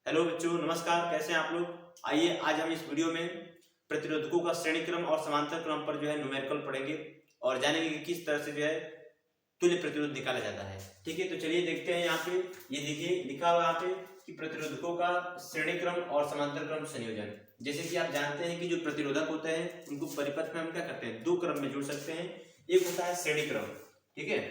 Hello बच्चों, नमस्कार। कैसे हैं आप लोग? आइए आज हम इस वीडियो में प्रतिरोधकों का श्रेणी क्रम और समांतर क्रम पर न्यूमेरिकल पढ़ेंगे और जानेंगे कि किस तरह से तुल्य प्रतिरोध निकाला जाता है। ठीक है, तो चलिए देखते हैं। यहाँ पे ये देखिए लिखा हुआ यहाँ पे कि प्रतिरोधकों का श्रेणी क्रम और समांतर क्रम संयोजन। जैसे कि आप जानते हैं कि जो प्रतिरोधक होते हैं उनको परिपथ में हम क्या करते हैं, दो क्रम में जोड़ सकते हैं। एक होता है श्रेणी क्रम, ठीक है,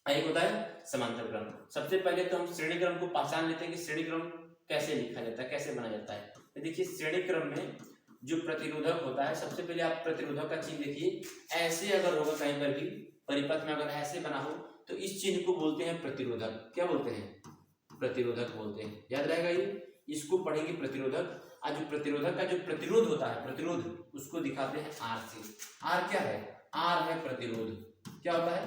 एक होता है समांतर क्रम। सबसे पहले तो हम श्रेणी क्रम को पहचान लेते हैं कि श्रेणी क्रम कैसे लिखा जाता है, कैसे बना जाता है। तो देखिए श्रेणी क्रम में जो प्रतिरोधक होता है, सबसे पहले आप प्रतिरोधक का चिन्ह देखिए। ऐसे अगर होगा कहीं पर भी परिपथ में, अगर ऐसे बना हो तो इस चिन्ह को बोलते हैं प्रतिरोधक। क्या बोलते हैं? प्रतिरोधक बोलते हैं। याद रहेगा ये, इसको पढ़ेंगे प्रतिरोधक। आज जो प्रतिरोधक का जो प्रतिरोध होता है, प्रतिरोध, उसको दिखाते हैं आर से। आर क्या है? आर है प्रतिरोध। क्या होता है?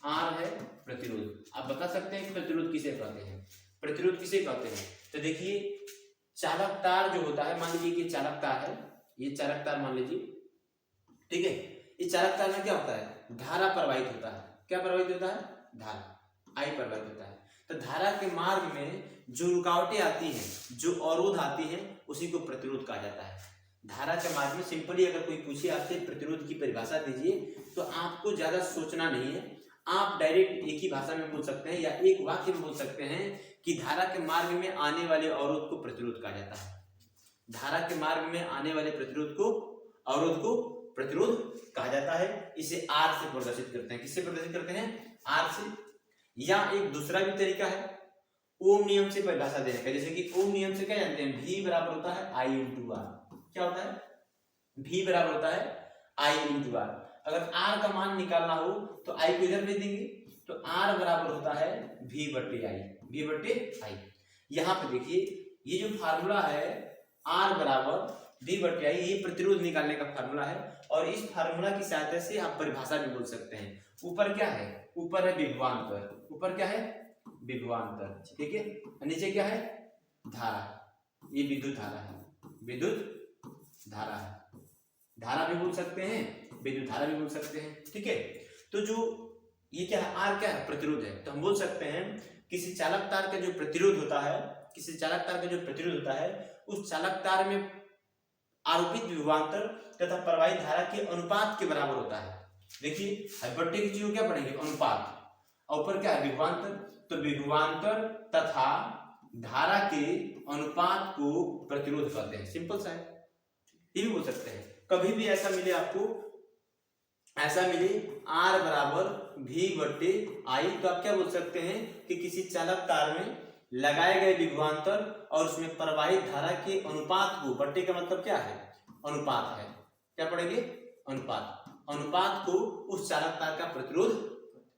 आर है प्रतिरोध। आप बता सकते हैं कि प्रतिरोध किसे कहते हैं? प्रतिरोध किसे कहते हैं? तो देखिए चालक तार जो होता है, मान लीजिए कि चालक तार है, ये चालक तार मान लीजिए, ठीक है। इस चालक तार में क्या होता है? धारा प्रवाहित होता है। क्या प्रवाहित होता है? धारा, आई प्रवाहित होता है। तो धारा के मार्ग में जो रुकावटें आती हैं, जो अवरोध आती हैं, उसी को प्रतिरोध कहा जाता है। धारा के मार्ग में सिंपली अगर कोई पूछे आपसे प्रतिरोध की परिभाषा दीजिए, तो आपको ज्यादा सोचना नहीं है, आप डायरेक्ट एक ही भाषा में बोल सकते हैं या एक वाक्य में बोल सकते हैं कि धारा के मार्ग में आने वाले अवरोध को प्रतिरोध कहा जाता है। धारा के मार्ग में आने वाले प्रतिरोध को, अवरोध को प्रतिरोध कहा जाता है। इसे आर से प्रदर्शित करते हैं। किससे प्रदर्शित करते हैं? आर से। या एक दूसरा भी तरीका है ओम नियम से परिभाषा देने का। जैसे कि ओम नियम से क्या जानते हैं? V बराबर होता है I इंटू आर। क्या होता है? V बराबर होता है I इंटू आर। अगर R का मान निकालना हो तो I को इधर भेज देंगे, तो R बराबर होता है V बट्टे I। V बट्टे I। यहाँ पे देखिए ये जो फार्मूला है R बराबर V बट्टे I, ये प्रतिरोध निकालने का फार्मूला है। और इस फार्मूला की सहायता से आप परिभाषा भी बोल सकते हैं। ऊपर क्या है? ऊपर है विभवांतर। ऊपर क्या है? विभवांतर, ठीक है। नीचे क्या है? धारा। ये विद्युत धारा है, विद्युत धारा है। धारा भी बोल सकते हैं, विद्युत धारा भी बोल सकते हैं, ठीक है। तो जो ये क्या है? आर क्या है? प्रतिरोध है। तो हम बोल सकते हैं किसी चालक तार का जो प्रतिरोध होता है, किसी चालक तार का जो प्रतिरोध होता है, उस चालक तार में आरोपित विभवांतर तथा प्रवाहित धारा के अनुपात के बराबर होता है। देखिए बट्टे की चीज क्या पढ़ेंगे? अनुपात। और ऊपर क्या है? विभवांतर। तो विभवांतर तथा धारा के अनुपात को प्रतिरोध कहते हैं। सिंपल सा है, ये भी बोल सकते हैं। कभी भी ऐसा मिले आपको, ऐसा मिले R बराबर V बट्टे I, तो आप क्या बोल सकते हैं कि किसी चालक तार में लगाए गए विभवांतर और उसमें प्रवाहित धारा के अनुपात को, बट्टे का मतलब क्या है? अनुपात है। क्या पढ़ेंगे? अनुपात। अनुपात को उस चालक तार का प्रतिरोध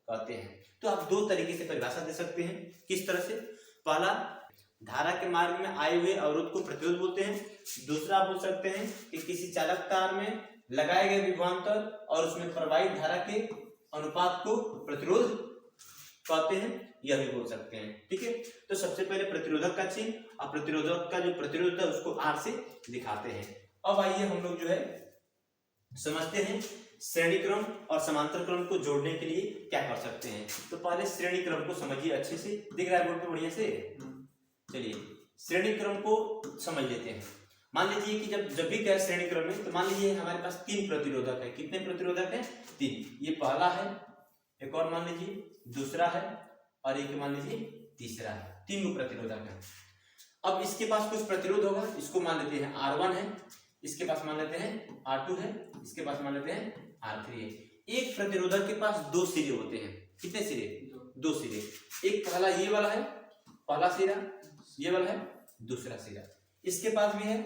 कहते हैं। तो आप दो तरीके से परिभाषा दे सकते हैं। किस तरह से? पहला, धारा के मार्ग में आए हुए अवरोध को प्रतिरोध बोलते हैं। दूसरा आप बोल सकते हैं कि किसी चालक तार में लगाए गए विभवांतर और उसमें प्रवाहित धारा के अनुपात को प्रतिरोध कहते हैं, यह भी बोल सकते हैं, ठीक है। तो सबसे पहले प्रतिरोधक का चिन्ह और प्रतिरोधक का जो प्रतिरोध है उसको आर से दिखाते हैं। अब आइए हम लोग समझते हैं श्रेणी क्रम और समांतर क्रम को जोड़ने के लिए क्या कर सकते हैं। तो पहले श्रेणी क्रम को समझिए अच्छे से। दिख रहा है बोर्ड पे बढ़िया से? चलिए श्रेणी क्रम को समझ लेते हैं। मान लीजिए कि जब भी कहे श्रेणी क्रम में, तो मान लीजिए हमारे पास तीन प्रतिरोधक है। कितने प्रतिरोधक है? तीन। ये पहला है, एक और मान लीजिए दूसरा है, और एक मान लीजिए तीसरा है। तीन प्रतिरोधक है। अब इसके पास कुछ प्रतिरोध होगा, इसको मान लेते हैं R1 है, इसके पास मान लेते हैं R2 है, इसके पास मान लेते हैं R3 है। एक प्रतिरोधक के पास दो सिरे होते हैं। कितने सिरे? दो सिरे। एक पहला ये वाला है, पहला सिरा, ये वाला है दूसरा सिरा। इसके पास भी है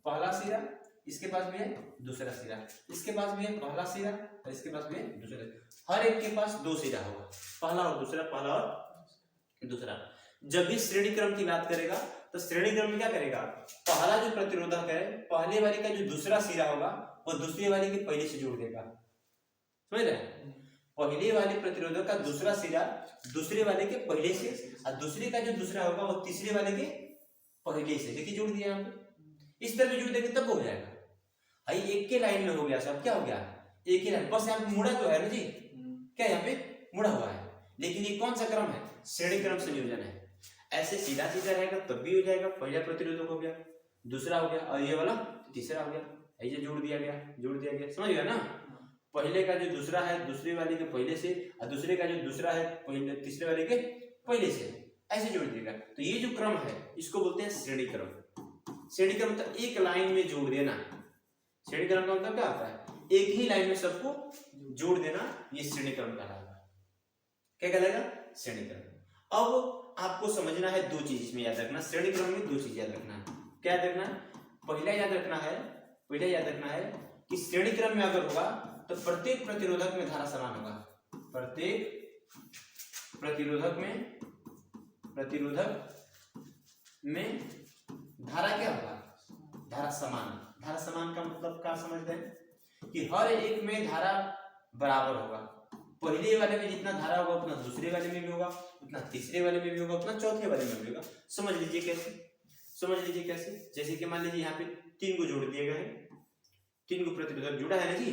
पहला सिरा, इसके पास भी है दूसरा सिरा, इसके पास भी है पहला सिरा और इसके पास भी है दूसरा। हर एक के पास दो सिरा होगा, पहला और दूसरा, पहला और दूसरा। जब भी श्रेणी क्रम की बात करेगा तो श्रेणी क्रम में क्या करेगा? पहला जो प्रतिरोधक है, पहले वाले का जो दूसरा सिरा होगा वो दूसरे वाले के पहले से जोड़ देगा। समझ रहे हैं? पहले वाले प्रतिरोधक का दूसरा सिरा दूसरे वाले के पहले से, और दूसरे का जो दूसरा होगा वो तीसरे वाले के पहले से। देखिए जोड़ दिया हमने। इस तरह जोड़ देंगे तब हो जाएगा। भाई एक के लाइन में हो गया सब। क्या हो गया? एक ही लाइन। बस यहाँ पे मुड़ा तो है ना जी, क्या यहाँ पे मुड़ा हुआ है, लेकिन ये कौन सा क्रम है? श्रेणी क्रम संयोजन है। ऐसे सीधा सीधा रहेगा तब भी हो जाएगा। पहला प्रतिरोधक हो गया, दूसरा हो गया, और ये वाला तीसरा हो गया। ऐसे जोड़ दिया गया, समझ गया ना। पहले का जो दूसरा है दूसरे वाले के पहले से, और दूसरे का जो दूसरा है पहले तीसरे वाले के पहले से, ऐसे जोड़ दिएगा। तो ये जो क्रम है इसको बोलते हैं श्रेणी क्रम। श्रेणी क्रम मतलब एक लाइन में जोड़ देना। श्रेणी क्रम का मतलब क्या होता है? एक ही लाइन में सबको जोड़ देना, ये श्रेणी क्रम कहलाएगा। क्या कहलाएगा? श्रेणी क्रम। अब आपको समझना है दो चीज इसमें याद रखना। श्रेणी क्रम में दो चीज याद रखना है। क्या याद रखना है? पहला याद रखना है कि श्रेणी क्रम में अगर होगा तो प्रत्येक प्रतिरोधक में धारा समान होगा। प्रत्येक प्रतिरोधक में धारा क्या होगा? धारा समान। धारा समान का मतलब क्या समझते हैं कि हर एक में धारा बराबर होगा। पहले वाले में जितना धारा होगा उतना दूसरे वाले में भी होगा, उतना तीसरे वाले में भी होगा, उतना चौथे वाले में भी होगा। समझ लीजिए कैसे। जैसे कि मान लीजिए यहाँ पे 3 को जोड़ दिए गए हैं, 3 को प्रतिरोधक जुड़ा है ना जी।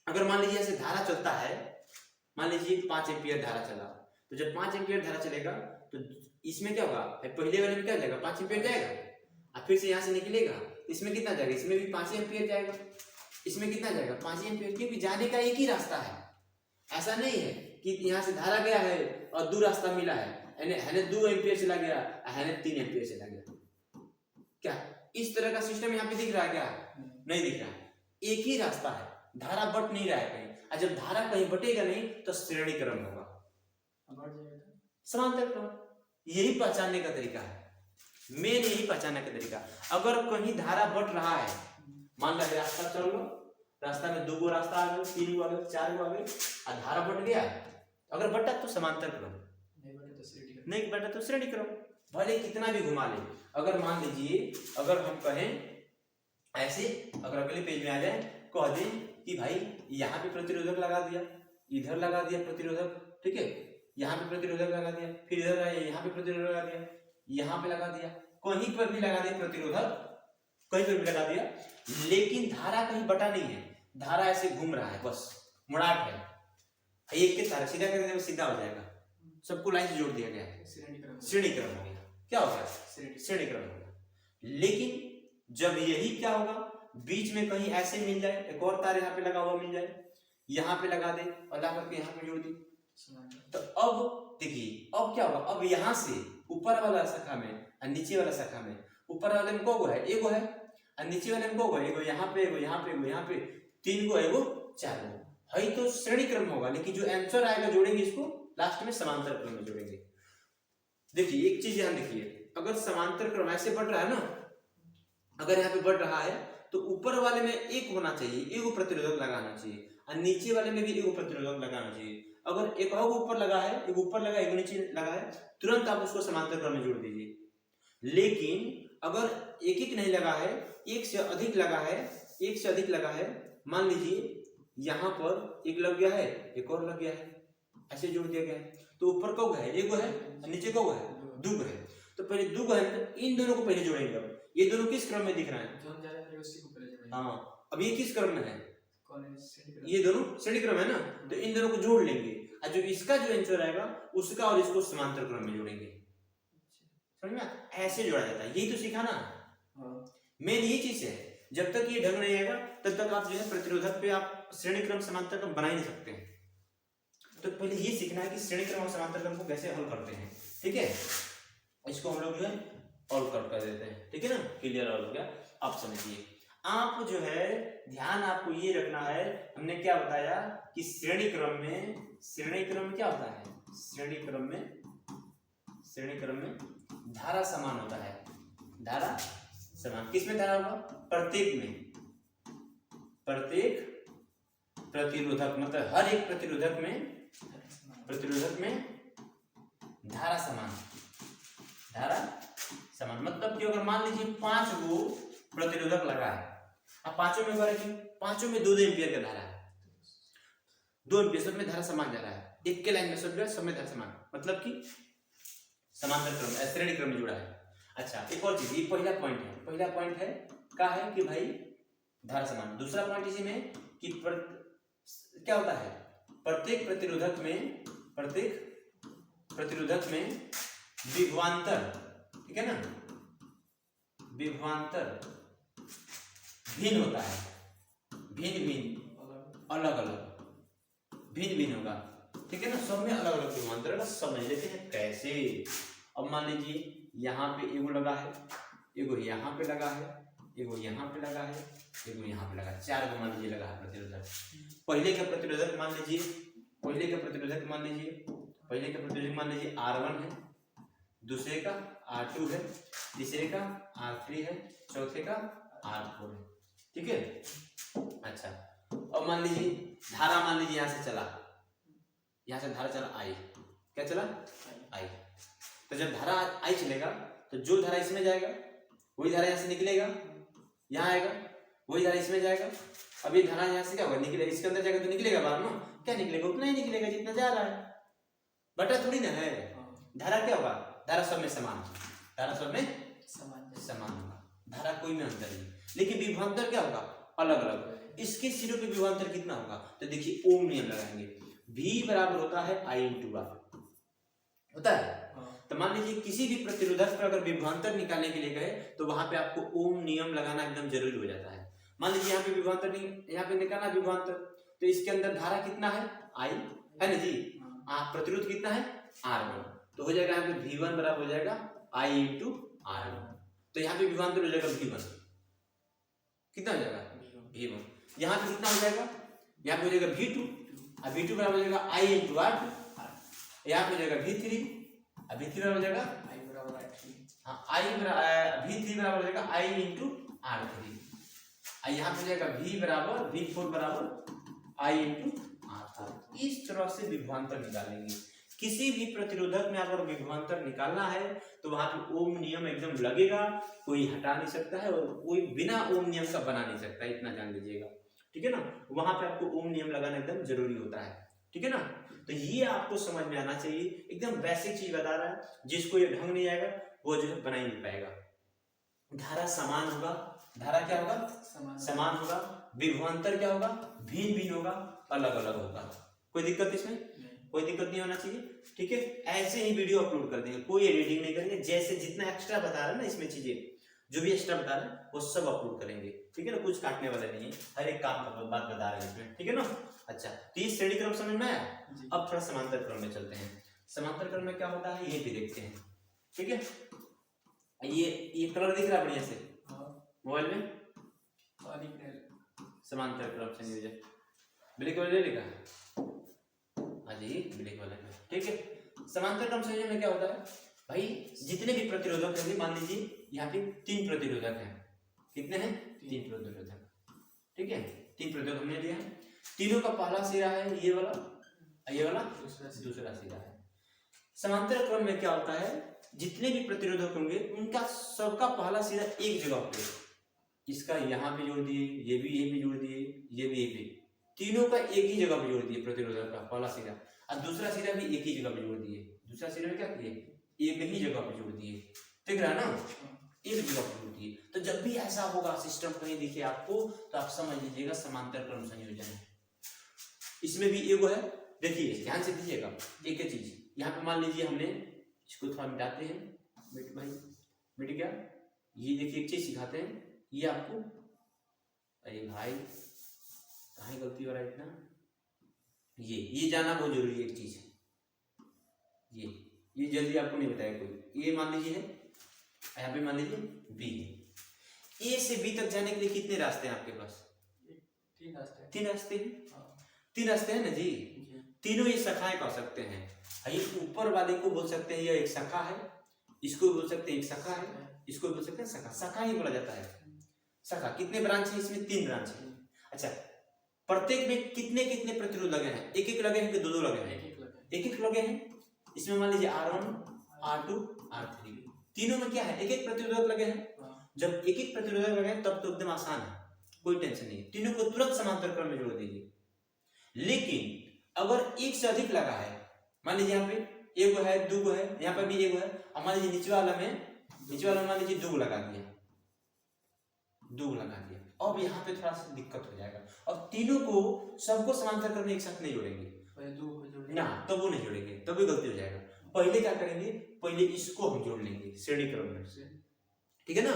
अगर मान लीजिए ऐसे धारा चलता है, मान लीजिए 5 एम्पीयर धारा चला, तो जब 5 एम्पीयर धारा चलेगा तो इसमें क्या होगा? पहले वाले में क्या जाएगा? 5 एम्पीयर जाएगा, और फिर से यहाँ से निकलेगा, इसमें कितना जाएगा? इसमें भी 5 एम्पीयर जाएगा। इसमें कितना जाएगा? 5 एम्पीयर, क्योंकि जाने का एक ही रास्ता है। ऐसा नहीं है कि यहाँ से धारा गया है और 2 रास्ता मिला है, यानी 2 एम्पीयर चला गया, यानी 3 एम्पीयर चला गया। क्या इस तरह का सिस्टम यहाँ पे दिख रहा है? क्या नहीं दिख रहा है। एक ही रास्ता है, धारा बट नहीं रहा है कहीं। और जब धारा कहीं बटेगा नहीं तो श्रेणी क्रम होगा, समांतर क्रम। यही पहचानने का तरीका है, मेन यही पहचानने का तरीका। अगर कहीं धारा बट रहा है, मान लो रास्ता चल लो, रास्ता में 2 गो रास्ता आ गए, 3 गो आ गए, 4 गो आ गए, और धारा बट गया। अगर बटा तो समांतर क्रम, नहीं बटा तो श्रेणी क्रम। भले कितना भी घुमा ले। अगर मान लीजिए, अगर हम कहें ऐसे, अगर अगले पेज में आ जाए, कह दें कि भाई यहाँ पे प्रतिरोधक लगा दिया, इधर लगा दिया प्रतिरोधक, ठीक है, यहाँ पे प्रतिरोधक लगा दिया, फिर इधर आया, यहाँ पे प्रतिरोधक लगा दिया, यहाँ पे लगा दिया, कहीं पर भी लगा दिया प्रतिरोधक, कहीं पर भी लगा दिया, लेकिन धारा कहीं बटा नहीं है, धारा ऐसे घूम रहा है, बस मुड़ाट है। एक के तार सीधा करने में सीधा हो जाएगा, सबको लाइन से जोड़ दिया गया है, श्रेणी क्रम हो गया। क्या हो गया? श्रेणी क्रम हो गया। लेकिन जब यही क्या होगा, बीच में कहीं ऐसे मिल जाए, एक और तार यहाँ पे लगा हुआ मिल जाए, यहाँ पे लगा दे और ला करके यहाँ पे जोड़ दी, तो अब देखिए अब क्या होगा? अब यहाँ से ऊपर वाला शाखा में और नीचे वाला शाखा में, ऊपर वाले में को है? एगो है, और नीचे वाले में को है? एगो यहाँ पे, एगो यहाँ पे, एगो यहाँ पे, 3 गो, एगो 4 गो है, तो श्रेणी क्रम होगा। लेकिन जो आंसर आएगा जोड़ेंगे इसको लास्ट में समांतर क्रम में जोड़ेंगे। देखिए एक चीज ध्यान रखिए, अगर समांतर क्रम ऐसे बढ़ रहा है ना, अगर यहाँ पे बढ़ रहा है तो ऊपर वाले में एक होना चाहिए, एगो प्रतिरोधक लगाना चाहिए, और नीचे वाले में भी एगो प्रतिरोधक लगाना चाहिए। अगर एक ऊपर लगा है, एक ऊपर लगा, एक नीचे लगा है, तुरंत आप उसको समांतर क्रम में जोड़ दीजिए। लेकिन अगर एक नहीं लगा है, एक से अधिक लगा है, मान लीजिए यहाँ पर एक लग गया है, एक और लग गया है, ऐसे जोड़ दिया गया है, तो ऊपर कौ है? एगो है, नीचे कौ है? 2 है। तो पहले 2 है, तो इन दोनों को पहले जोड़ेंगे। अब ये दोनों किस क्रम में दिख रहा है? हाँ, अब ये किस क्रम में है? ये दोनों श्रेणी क्रम है ना, तो इन दोनों को जोड़ लेंगे, और जो इसका जो आंसर आएगा उसका और इसको समांतर क्रम में जोड़ेंगे। समझ में? ऐसे जोड़ा जाता है, यही तो सीखा ना। मेन ये चीज है, जब तक ये ढंग नहीं आएगा तब तक आप जो है प्रतिरोधक पे आप श्रेणी क्रम समांतर क्रम बना ही नहीं सकते हैं। तो पहले ये सीखना है कि श्रेणी क्रम और समांतर क्रम को कैसे हल करते हैं, ठीक है। इसको हम लोग जो है ऑल कट कर देते हैं, ठीक है ना, क्लियर हो गया। आप समझिए, आप जो है ध्यान आपको ये रखना है, हमने क्या बताया कि श्रेणी क्रम क्या होता है? श्रेणी क्रम में धारा समान होता है। धारा समान किसमें धारा होगा? प्रत्येक प्रतिरोधक, मतलब हर एक प्रतिरोधक में धारा समान। मतलब कि अगर मान लीजिए 5 गो प्रतिरोधक लगा है, अब पांचों में पांचों में 2 एम्पीयर का धारा है, 2 एम्पीयर, सब में धारा समान जा रहा है, एक के लाइन में सब में धारा समान, मतलब कि समांतर क्रम, श्रेणी क्रम में जुड़ा है। अच्छा, एक और चीज, ये पहला पॉइंट है क्या है कि भाई धारा समान। दूसरा पॉइंट इसी में कि क्या होता है? प्रत्येक प्रतिरोधक में विभवांतर, ठीक है ना, विभवांतर भिन्न होता है, भिन्न भिन्न अलग अलग भिन्न भिन्न होगा, ठीक है ना, सब में अलग अलग विभवांतर का। समझ लेते हैं कैसे। अब मान लीजिए यहाँ पे एगो लगा है, एगो यहाँ पे लगा है, एगो यहाँ पे लगा है, एगो यहाँ पे लगा है, 4 को मान लीजिए लगा है प्रतिरोधक। पहले का प्रतिरोधक मान लीजिए, पहले का प्रतिरोधक मान लीजिए R1 है, दूसरे का R2 है, तीसरे का R3 है, चौथे का R4 है, ठीक है। अच्छा, अब मान लीजिए धारा, मान लीजिए यहाँ से चला, यहाँ से धारा चला I, क्या चला I। तो जब धारा I चलेगा तो जो धारा इसमें जाएगा वही धारा यहाँ से निकलेगा, यहाँ आएगा, वही धारा इसमें जाएगा। अब ये धारा यहाँ से क्या होगा, निकलेगा, इसके अंदर जाएगा तो निकलेगा बाहर ना, क्या निकलेगा, उतना ही निकलेगा जितना जा रहा है, बटा थोड़ी ना है। धारा क्या होगा, धारा सब में समान, धारा सब में समान होगा, धारा कोई में अंतर नहीं। लेकिन विभवांतर क्या होगा, अलग अलग। इसके सिरों पे विभवांतर कितना होगा, तो देखिए ओम नियम लगाएंगे, V बराबर होता है I × R, होता है। तो मान लीजिए किसी भी प्रतिरोधक पर अगर विभवांतर निकालने के लिए गए तो वहां पे आपको ओम नियम लगाना एकदम जरूरी हो जाता है। मान लीजिए यहाँ पे विभवांतर, यहाँ पे निकालना विभवांतर, तो इसके अंदर धारा कितना है I, है ना जी, प्रतिरोध कितना है R1, तो हो जाएगा यहाँ पे V1 बराबर हो जाएगा I × R1। तो यहाँ पे विभवांतर हो जाएगा V1, कितना हो जाएगा V1। यहाँ पे कितना हो जाएगा, यहाँ पे हो जाएगा V2, अब V2 बराबर हो जाएगा I × R2, यहाँ पे हो जाएगा V3, अब V3 बराबर हो जाएगा V3 बराबर हो जाएगा I × R3, यहाँ पे हो जाएगा V4 बराबर I × R4। इस तरह से विभवांतर निकालेंगे। किसी भी प्रतिरोधक में अगर विभवांतर निकालना है तो वहां पे ओम नियम एकदम लगेगा, कोई हटा नहीं सकता है और कोई बिना ओम नियम का बना नहीं सकता, इतना जान लीजिएगा, ठीक है ना। वहां पे आपको ओम नियम लगाना एकदम जरूरी होता है, ठीक है ना। तो ये आपको समझ में आना चाहिए, एकदम बेसिक चीज बता रहा है, जिसको ये ढंग नहीं आएगा वो जो है बना ही नहीं पाएगा। धारा समान होगा, धारा क्या होगा, समान होगा, विभवांतर क्या होगा, भिन्न भिन्न होगा, अलग अलग होगा। कोई दिक्कत इसमें, कोई दिक्कत नहीं होना चाहिए, ठीक है। ऐसे ही वीडियो अपलोड कर देंगे, कोई एडिटिंग नहीं करेंगे, जैसे जितना एक्स्ट्रा बता रहे हैं ना इसमें चीजें, जो भी एक्स्ट्रा बता रहे हैं वो सब अपलोड करेंगे, ठीक है ना। कुछ काटने वाला नहीं है, हर एक काम का बात बता रहे हैं इसमें, ठीक है ना। अच्छा, तो ये श्रेणी क्रम समझ में आया। अब थोड़ा समांतर क्रम में चलते हैं। समांतर क्रम में क्या होता है ये भी देखते हैं, ठीक है। ये कलर दिख रहा है बढ़िया से मोबाइल में, समांतर क्रम संयोजन ब्लैक वाले लिखा है, हाँ जी ब्लैक वाले में, ठीक है। समांतर क्रम संयोजन में क्या होता है भाई, जितने भी प्रतिरोधक हैं, मान लीजिए यहाँ पे 3 प्रतिरोधक हैं, कितने हैं 3 प्रतिरोधक, ठीक है। 3 प्रतिरोधक हमने लिया है, तीनों का पहला सिरा है ये वाला, ये वाला दूसरा सिरा है। समांतर क्रम में क्या होता है, जितने भी प्रतिरोधक होंगे उनका सबका पहला सिरा एक जगह पे, इसका यहाँ पे जोड़ दिए, ये भी जोड़ दिए, ये भी, तीनों का एक ही जगह पे जोड़ दिए प्रतिरोधक का पहला सिरा, और दूसरा सिरा भी एक ही जगह पे जोड़ दिए, दूसरा सिरा में क्या किए एक ही जगह पे जोड़ दिए, ठीक है ना, एक जगह पे जोड़ दिए। तो जब भी ऐसा होगा सिस्टम कहीं दिखे आपको तो आप समझ लीजिएगा समांतर क्रम संयोजन है। इसमें भी एगो है, देखिए ध्यान से दीजिएगा एक चीज, यहाँ पे मान लीजिए हमने इसको थोड़ा मिटाते हैं, मिट भाई मिट गया। ये देखिए एक चीज सिखाते हैं, ये आपको, अरे भाई कहाँ गलती हो रहा है इतना, ये जानना बहुत जरूरी है एक चीज, ये जल्दी आपको नहीं बताया कोई। ये मान लीजिए है, यहाँ पे मान लीजिए बी है, ए से बी तक जाने के लिए कितने रास्ते हैं आपके पास, 3 रास्ते, 3 रास्ते हैं, 3 रास्ते हैं ना जी, तीनों ये शाखाएं कह सकते हैं। ये ऊपर वाले को बोल सकते हैं ये एक शाखा है, इसको बोल सकते हैं एक शाखा है, इसको बोल सकते हैं शाखा, शाखा ही बोला जाता है शाखा। कितने ब्रांच है इसमें, 3 ब्रांच है। अच्छा, प्रत्येक में कितने कितने प्रतिरोध लगे हैं, एक लगे हैं कि 2 लगे हैं, एक लगे हैं। इसमें मान लीजिए R1 R2 R3, तीनों में क्या है एक प्रतिरोधक लगे हैं। जब एक प्रतिरोधक लगे हैं तब तो एकदम आसान है, कोई टेंशन नहीं, तीनों को तुरंत समांतर क्रम में जोड़ दीजिए। लेकिन अगर एक से अधिक लगा है, मान लीजिए यहाँ पे एगो है, 2 है, यहाँ पे भी एगो है, और मान लीजिए नीचे वाला में मान लीजिए 2 लगा दिया, अब यहाँ पे थोड़ा सा दिक्कत हो जाएगा। अब तीनों को सबको समांतर क्रम में एक साथ नहीं जोड़ेंगे ना, तब वो नहीं जोड़ेंगे, तब भी गलती हो जाएगा। पहले क्या करेंगे, पहले इसको हम जोड़ लेंगे श्रेणी क्रम में से, ठीक है ना।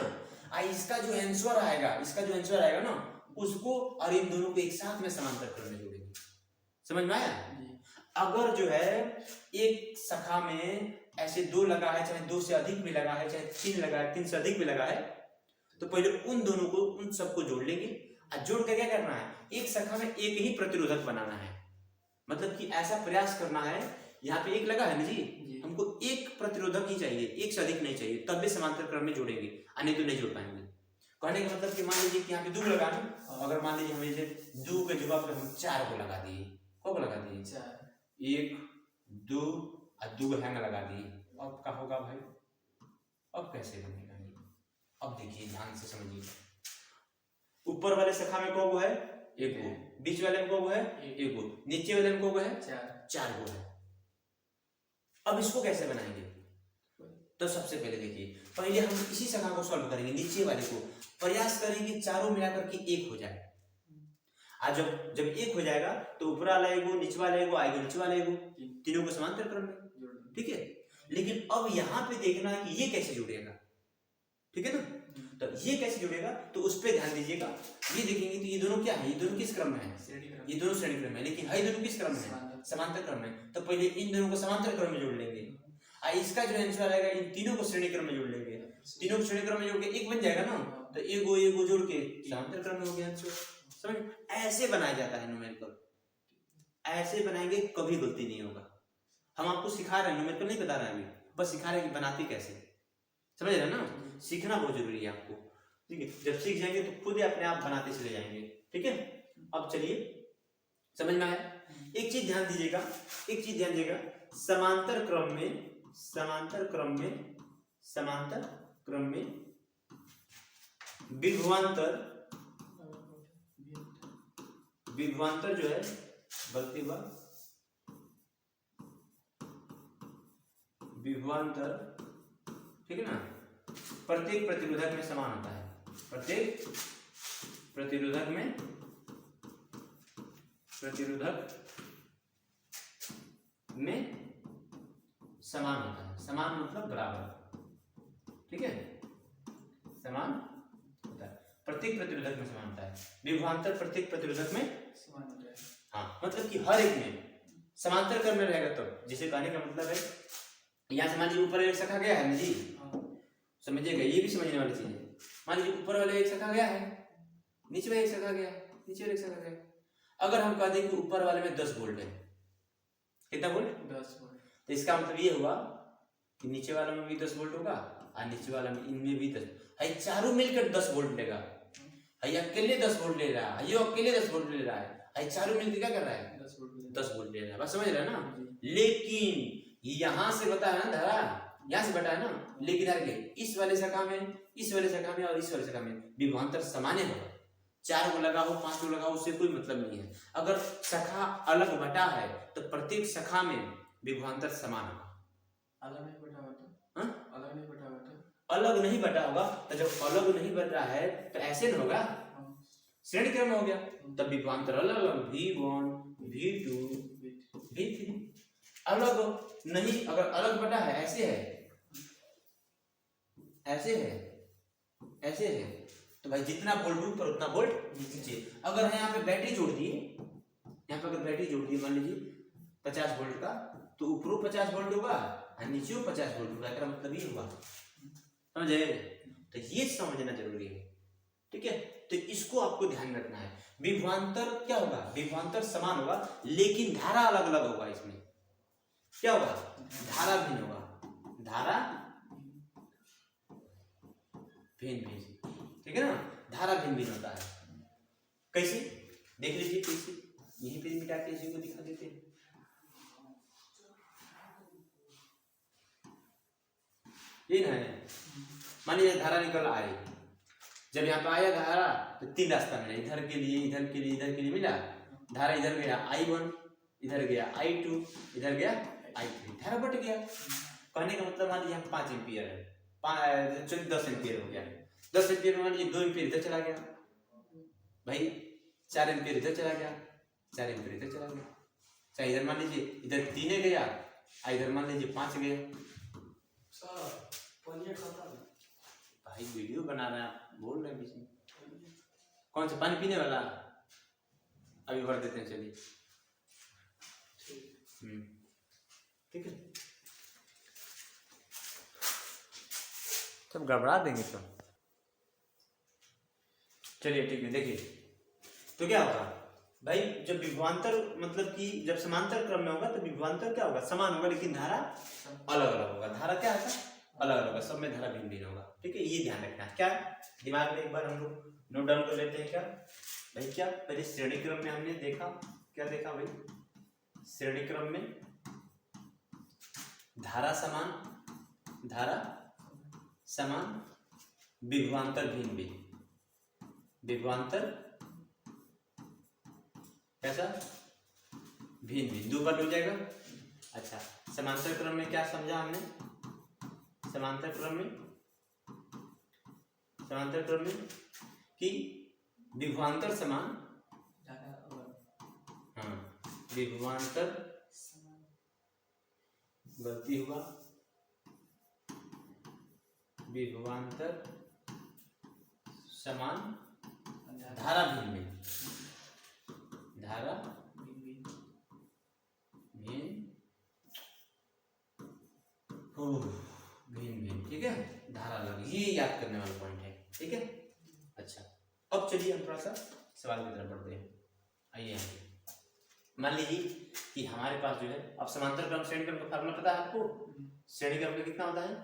इसका जो आंसर आएगा ना, उसको और इन दोनों को एक साथ में समांतर क्रम में जोड़ेंगे। समझ में आया? अगर जो है एक शाखा में ऐसे 2 लगा है, चाहे 2 से अधिक भी लगा है, चाहे 3 लगा है, 3 से अधिक भी लगा है, तो पहले उन दोनों को, उन सबको जोड़ लेंगे। और जोड़ कर क्या करना है, एक शाखा में एक ही प्रतिरोधक बनाना है। मतलब कि ऐसा प्रयास करना है, यहाँ पे एक लगा है ना जी, हमको एक प्रतिरोधक ही चाहिए, एक से अधिक नहीं चाहिए, तब भी समांतर क्रम में जोड़ेंगे, नहीं तो नहीं जोड़ पाएंगे। कहने का मतलब कि मान लीजिए कि यहाँ पे 2 लगा ना, अगर मान लीजिए हमें 2 के जगह पे हम 4 को लगा दिए, को लगा दिए 4, 1 2 और 2 हैंग लगा दिए, अब क्या होगा भाई, अब कैसे बनेगा ये? अब देखिए ध्यान से समझिए, ऊपर वाले शाखा में को है 1 गो, बीच वाले में को है 1 गो, नीचे वाले में को है 4 गो है। अब इसको कैसे बनाएंगे? तो सबसे पहले देखिए, पहले हम इसी शाखा को सॉल्व करेंगे, नीचे वाले को प्रयास करेंगे चारों मिलाकर के 1 हो जाए। आज जब 1 हो जाएगा तो ऊपर वाला एगो, नीचे वाला एगो, आएगा नीचे वाला एगो, तीनों को समांतर क्रम में, ठीक है। लेकिन अब यहाँ पे देखना है कि ये कैसे जुड़ेगा, ठीक है ना। तो ये कैसे जुड़ेगा, तो उस पर ध्यान दीजिएगा। ये देखेंगे तो ये दोनों क्या है, ये दोनों किस क्रम में है, ये दोनों श्रेणी क्रम में, लेकिन है दोनों किस क्रम में है, समांतर क्रम में। तो पहले इन दोनों को समांतर क्रम में जोड़ लेंगे, इसका जो आंसर आएगा इन तीनों को श्रेणी क्रम में जोड़ लेंगे, तीनों को श्रेणी क्रम में जोड़ के 1 बन जाएगा ना, तो एगो जोड़ के समांतर क्रम में हो गया आंसर। समझ, ऐसे बनाया जाता है न्यूमेरिकल, ऐसे बनाएंगे कभी गलती नहीं होगा। हम आपको सिखा रहे हैं, न्यूमेरिकल नहीं बता रहे हैं अभी, बस सिखा रहे हैं कि बनाते कैसे, समझ रहे हैं ना। सीखना बहुत जरूरी है आपको, ठीक है। जब सीख जाएंगे तो खुद ही अपने आप बनाते चले जाएंगे, ठीक है। अब चलिए समझ में आया। एक चीज ध्यान दीजिएगा, समांतर क्रम में विभवांतर जो है, बल्कि विभवांतर, ठीक है ना, प्रत्येक प्रतिरोधक में समान होता है, प्रत्येक प्रतिरोधक में समान होता है। समान मतलब बराबर, ठीक है, समान होता है, प्रत्येक प्रतिरोधक में समान होता है। विभवांतर प्रत्येक प्रतिरोधक में समान होता है, हाँ, मतलब कि हर एक में समांतर क्रम में रहेगा। तो जिसे कहने का मतलब है, यहाँ से मान लीजिए ऊपर एक शाखा गया है ना जी, समझिएगा, ये भी समझने वाली चीज है। मान लीजिए ऊपर वाले एक शाखा गया है, नीचे वाले एक शाखा गया, नीचे वाले एक शाखा गया। अगर हम कह दें कि ऊपर वाले में 10 वोल्ट है, कितना वोल्ट, 10 वोल्ट, तो इसका मतलब ये हुआ कि नीचे वाला में भी 10 वोल्ट होगा और नीचे वाला में, इनमें भी 10, है चारों मिलकर 10 वोल्ट लेगा, है अकेले 10 वोल्ट ले रहा है, ये अकेले 10 वोल्ट ले रहा है चारों मिलकर क्या कर रहा है, 10 वोल्ट ले रहा है। बस समझ रहे हैं ना। लेकिन यहां से बता है ना धारा, यहाँ से बटा है ना, लेकिन यार इस वाले शाखा में, इस वाले शाखा में और इस वाले शाखा में विभवांतर समान होगा। 4 को लगा हो, 5 को लगा हो, उससे कोई मतलब नहीं है। अगर शाखा अलग बटा है तो प्रत्येक शाखा में विभवांतर समान होगा। अलग नहीं बटा होगा तो, अलग नहीं बटा होगा तो, अलग नहीं बटा होगा तो, जब अलग नहीं बटा है तो ऐसे न होगा, श्रेणी क्रम हो गया, तब विभवांतर अलग अलग, V1 V2 V3। अलग नहीं, अगर अलग बटा है, ऐसे है, ऐसे है, ऐसे है, तो भाई जितना वोल्ट ऊपर उतना वोल्ट नीचे। अगर यहाँ पे बैटरी जोड़ दिए, यहाँ पे अगर बैटरी जोड़ दिए मान लीजिए 50 वोल्ट का, तो ऊपरों 50 वोल्ट होगा और नीचे 50 वोल्ट होगा, इसका मतलब ये होगा, समझे। तो ये समझना जरूरी है, ठीक है। तो इसको आपको ध्यान रखना है। विभवांतर क्या होगा, विभवांतर समान होगा लेकिन धारा अलग अलग होगा। इसमें क्या होगा, धारा भिन्न होगा, धारा भिन्न, ठीक है ना, धारा भिन्न होता है। कैसे, देख लीजिए कैसे, यहीं पे मिटा के इसी को दिखा देते हैं। ये ना है, मान लीजिए धारा निकल आई, जब यहाँ पे आया धारा तो 3 रास्ता मिला, इधर के लिए, इधर के लिए, इधर के लिए मिला। धारा इधर गया I1, इधर गया I2, इधर गया I3, धारा बट गया। कहने का मतलब मान लीजिए 5 एम्पियर है, 10 एम्पियर हो गया, 10 एम्पियर मान लीजिए 2 एम्पियर इधर चला गया, भाई 4 एम्पियर इधर चला गया, 4 एम्पियर इधर चला गया। चाहे इधर मान लीजिए इधर 3 गया इधर मान लीजिए 5 गया। भाई वीडियो बना रहे हैं आप, बोल रहे हैं बीच में। कौन सा पानी पीने वाला? अभी भर देते हैं, चलिए। ठीक है, सब गड़बड़ा देंगे तो। चलिए ठीक है, देखिए तो क्या होगा भाई, जब विभवांतर मतलब कि जब समांतर क्रम में होगा तो विभवांतर क्या होगा, समान होगा, लेकिन धारा अलग अलग होगा। धारा क्या होगा, अलग अलग होगा, सब में धारा भिन्न भिन्न होगा। ठीक है, ये ध्यान रखना है। क्या दिमाग में एक बार हम लोग नोट डाउन कर लेते हैं। क्या भाई, क्या पहले श्रेणी क्रम में हमने देखा, क्या देखा भाई, श्रेणी क्रम में धारा समान विभवांतर भिन्न भिन्न, विभवांतर कैसा, भिन्न भिन्न, दो बार हो जाएगा। अच्छा, समांतर क्रम में क्या समझा हमने, समांतर क्रम में कि विभवांतर समान, हाँ विभवांतर, गलती हुआ, विभवांतर समान धारा भिन्न भिन्न, धारा भिन्न भिन्न, ठीक है, धारा अलग, ये याद करने वाला पॉइंट है। ठीक है, अच्छा अब चलिए हम थोड़ा सा सवाल की तरफ बढ़ते हैं। आइए आइए, मान लीजिए कि हमारे पास जो है, अब समांतर क्रम श्रेणी क्रम का फार्मूला पता है आपको, श्रेणी क्रम का कितना होता है,